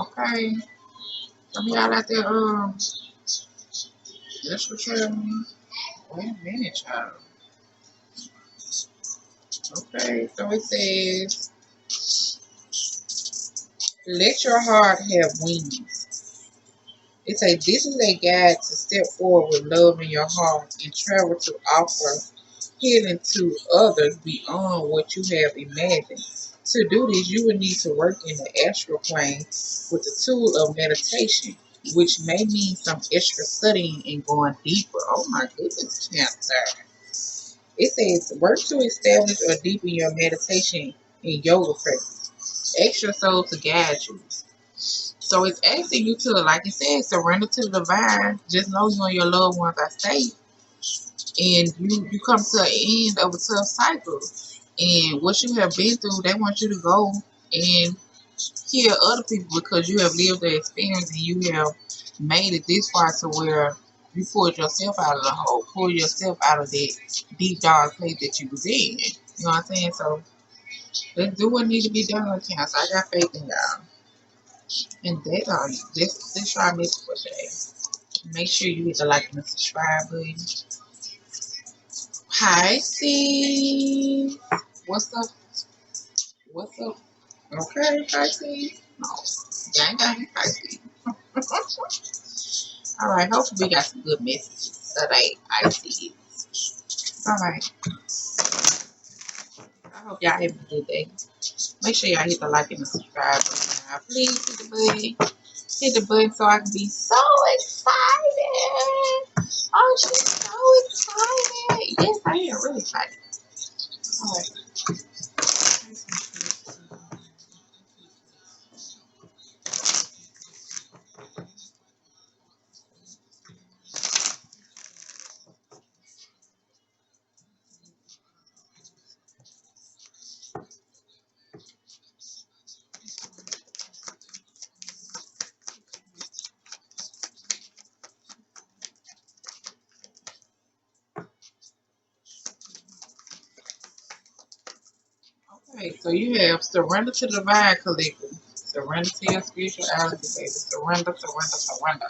Okay. Some of y'all out there, Astro Travel. Wait a minute, child. Okay, so it says, let your heart have wings. It says, this is a guide to step forward with love in your heart and travel to offer healing to others beyond what you have imagined. To do this, you will need to work in the astral plane with the tool of meditation, which may mean some extra studying and going deeper. Oh my goodness, Cancer. It says, work to establish or deepen your meditation and yoga practice. Ask your soul to guide you. So it's asking you to, like it says, surrender to the divine. Just know you and your loved ones are safe. And you come to an end of a tough cycle. And what you have been through, they want you to go and heal other people because you have lived the experience and you have made it this far to where you pulled yourself out of the hole, pulled yourself out of that deep dark place that you was in. You know what I'm saying? So let's do what needs to be done on Cancer. I got faith in y'all. And that's all. This try message for today. Make sure you hit the like and the subscribe button. Hi, Steve. What's up? What's up? Okay, hi, Steve. No, gang, gang, hi, Steve. All right, hopefully we got some good messages today. I see. All right. I hope y'all have a good day. Make sure y'all hit the like and the subscribe button. Please hit the button. hit the button so I can be so excited. Oh, she's so excited. Yes, I am really excited. All right. Okay, so you have surrender to the divine collective. Surrender to your spirituality, baby. Surrender, surrender, surrender.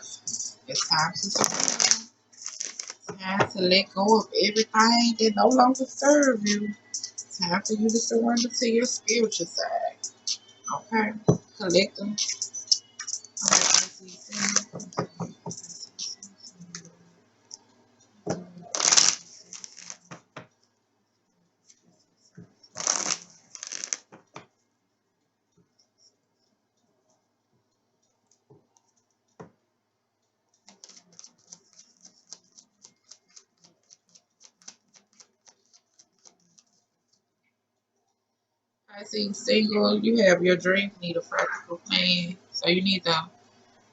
It's time to surrender. It's time to let go of everything that no longer serves you. It's time for you to surrender to your spiritual side. Okay? Collective. I see single, you have your dreams, need a practical plan. So you need to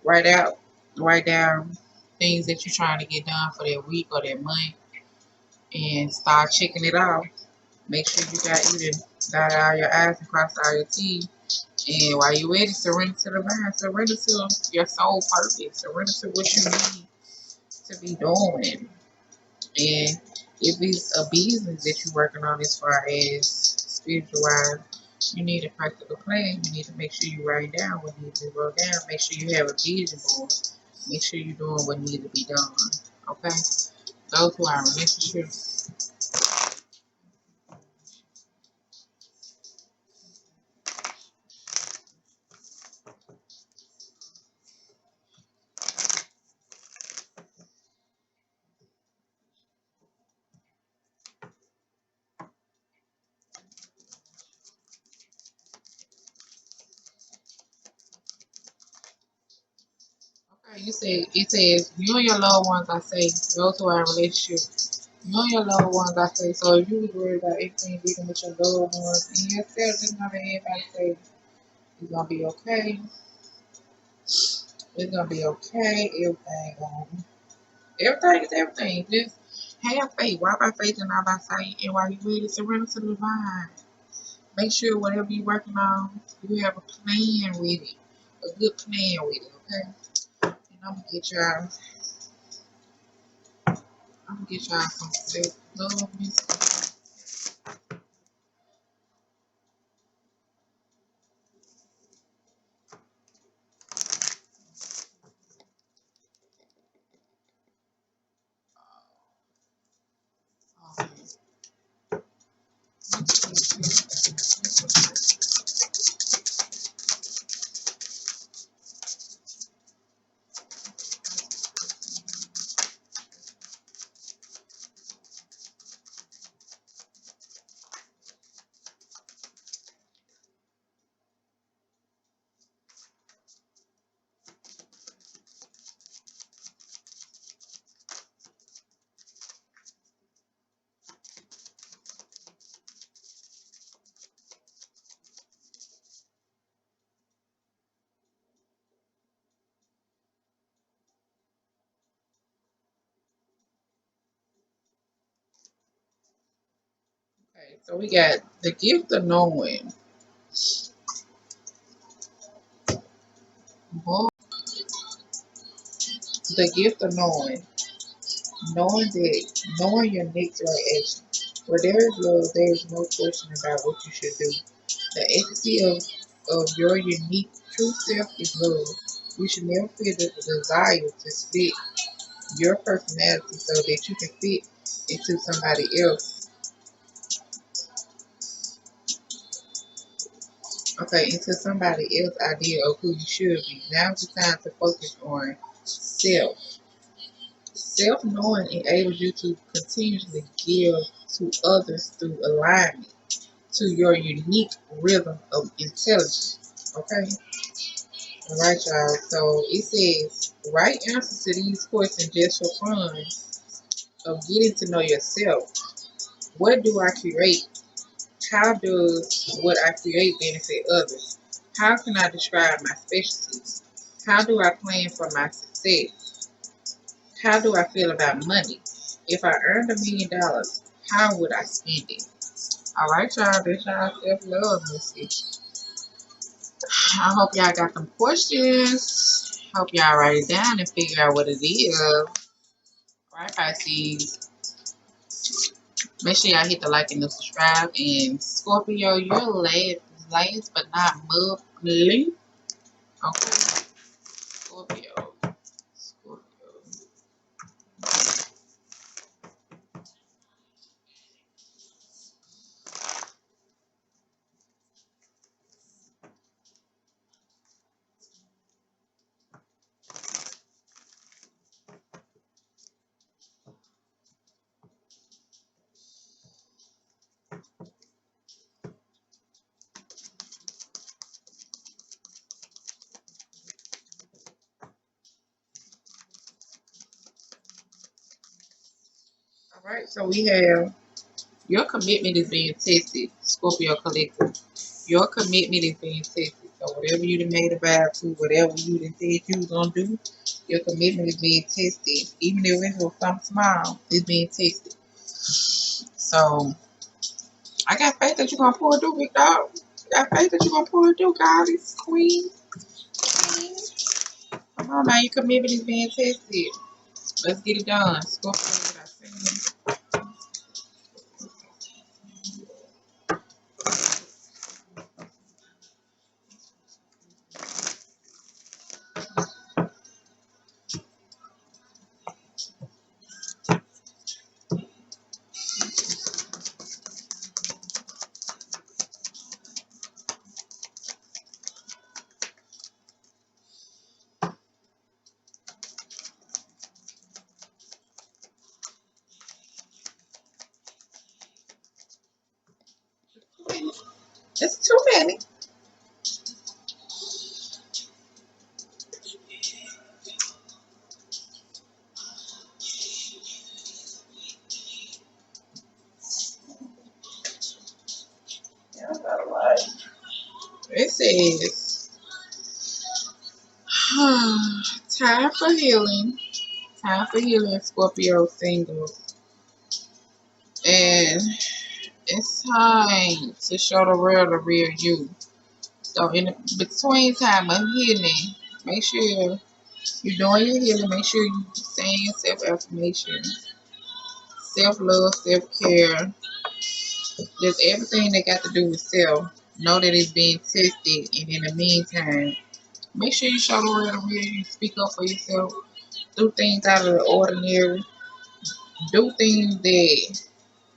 write down things that you're trying to get done for that week or that month and start checking it off. Make sure you done dot all your I's and cross all your T's. And while you're ready, surrender to the mind, surrender to your soul purpose, surrender to what you need to be doing. And if it's a business that you're working on as far as spiritual wise, you need a practical plan. You need to make sure you write down what needs to be wrote down. Make sure you have a vision board. Make sure you're doing what needs to be done. Okay? Those who are in relationships. Okay, it says you and your loved ones, I say, those who are in relationships. You and your loved ones, I say. So if you was worried about everything dealing with your loved ones and yourself, just know that everybody say it's gonna be okay. It's gonna be okay. Everything is everything. Just have faith. Walk by faith and not by sight. And while you ready, surrender to the divine. Make sure whatever you're working on, you have a plan with it. A good plan with it, okay? And I'm gonna get y'all some self love music. Um, okay, so we got the gift of knowing. Boy, the gift of knowing. Knowing your next right action. Where there is love, there is no question about what you should do. The ecstasy of your unique true self is love. You should never feel the desire to split your personality so that you can fit into somebody else. Okay, into somebody else's idea of who you should be. Now is the time to focus on self. Self knowing enables you to continuously give to others through alignment to your unique rhythm of intelligence. Okay? Alright, y'all. So it says, write answers to these questions just for fun of getting to know yourself. What do I create? How does what I create benefit others? How can I describe my specialties? How do I plan for my success? How do I feel about money? If I earned $1,000,000, how would I spend it? Alright, y'all. That's y'all self-love message. I hope y'all got some questions. Hope y'all write it down and figure out what it is. Alright, Pisces. Make sure y'all hit the like and the subscribe. And Scorpio, you're last but not mostly. Okay. Scorpio. Scorpio. Alright, so we have your commitment is being tested, Scorpio Collective. Your commitment is being tested. So whatever you done made a vow to, whatever you done said you was gonna do, your commitment is being tested. Even if it was something small, it's being tested. So I got faith that you're gonna pull it through, big dog. I got faith that you're gonna pull it through, goddess, queen. Come on now, your commitment is being tested. Let's get it done. Scorpio, what I say. It's too many. Yeah, I got a lot. It says, time for healing. Time for healing, Scorpio single. And it's time to show the world the real you. So in between time of healing, make sure you're doing your healing. Make sure you're saying your self-affirmations, self-love, self-care. Just everything that got to do with self. Know that it's being tested. And in the meantime, make sure you show the world the real you. Speak up for yourself. Do things out of the ordinary. Do things that,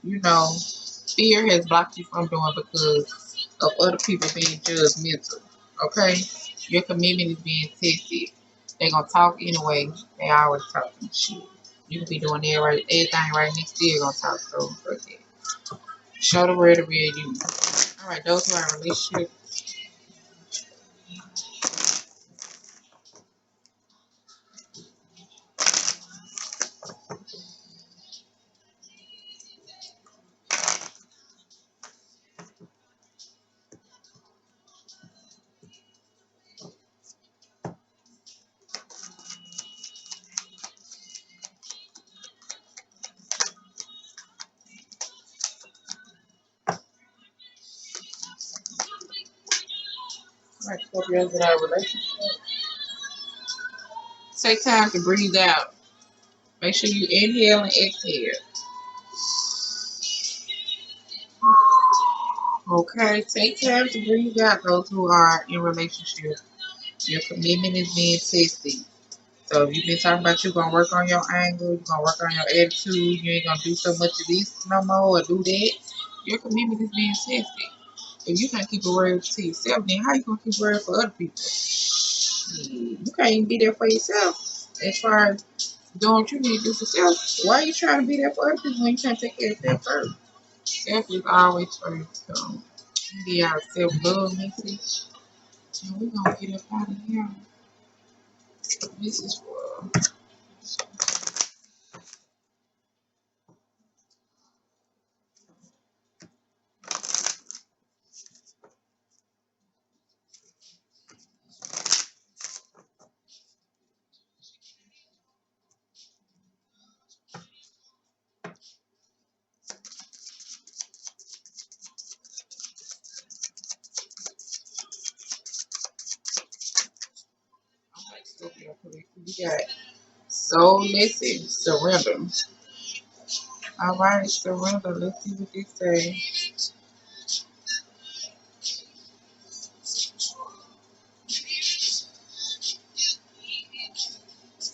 you know, fear has blocked you from doing because of other people being judgmental. Okay? Your commitment is being tested. They're gonna talk anyway. They always talking shit. You can be doing everything right next to you gonna talk, so okay. Show the world the real you. Alright, those who are in relationships. Alright, Scorpios in our relationship. Take time to breathe out. Make sure you inhale and exhale. Okay, take time to breathe out those who are in relationship. Your commitment is being tested. So if you've been talking about you gonna work on your anger, you're gonna work on your attitude, you ain't gonna do so much of this no more or do that, your commitment is being tested. If you can't keep a word to yourself, then how you gonna keep a word for other people? You can't even be there for yourself. As far as doing what you need to do for self, why are you trying to be there for other people when you can't take care of yourself first? Self is always first. So be our self-love message. So we're gonna get up out of here. This is for we got soul lesson, surrender. Alright, surrender. Let's see what they say.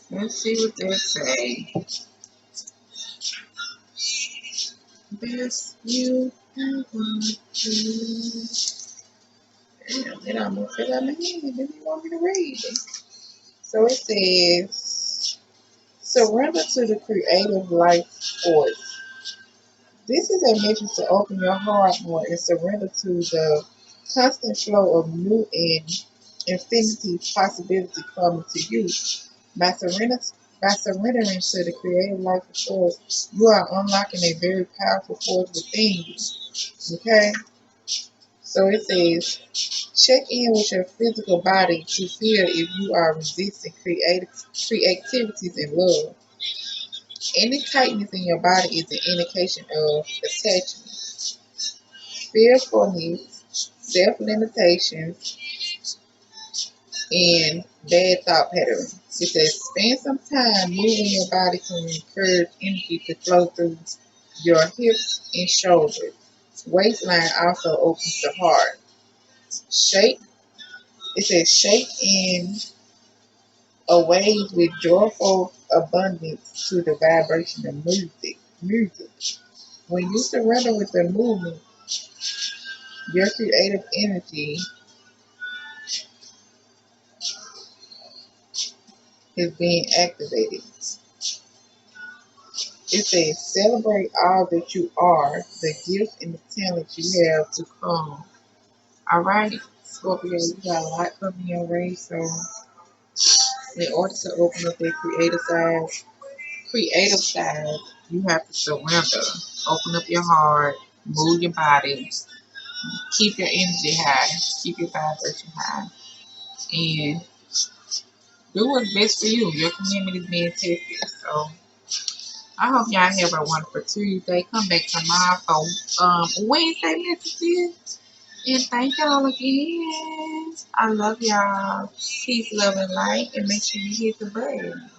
Let's see what they say. Best you ever do. Damn, it almost fell out of my hand. Didn't you want me to read it? So it says, surrender to the creative life force. This is a message to open your heart more and surrender to the constant flow of new and infinity possibility coming to you. By surrendering to the creative life force, you are unlocking a very powerful force within you. Okay? So it says, check in with your physical body to feel if you are resisting creativities and love. Any tightness in your body is an indication of attachment, fearfulness, self-limitations, and bad thought patterns. It says spend some time moving your body to encourage energy to flow through your hips and shoulders. Waistline also opens the heart. Shake. It says shake in a wave with joyful abundance to the vibration of music. When you surrender with the movement, your creative energy is being activated. It says celebrate all that you are, the gifts and the talents you have to come. Alright, Scorpio, you got a lot coming your way, so in order to open up that creative side, you have to surrender. Open up your heart, move your body, keep your energy high, keep your vibration high, and do what's best for you. Your community is being tested. So I hope y'all have a wonderful Tuesday. Come back tomorrow for Wednesday messages. And thank y'all again. I love y'all. Peace, love, and light. And make sure you hit the button.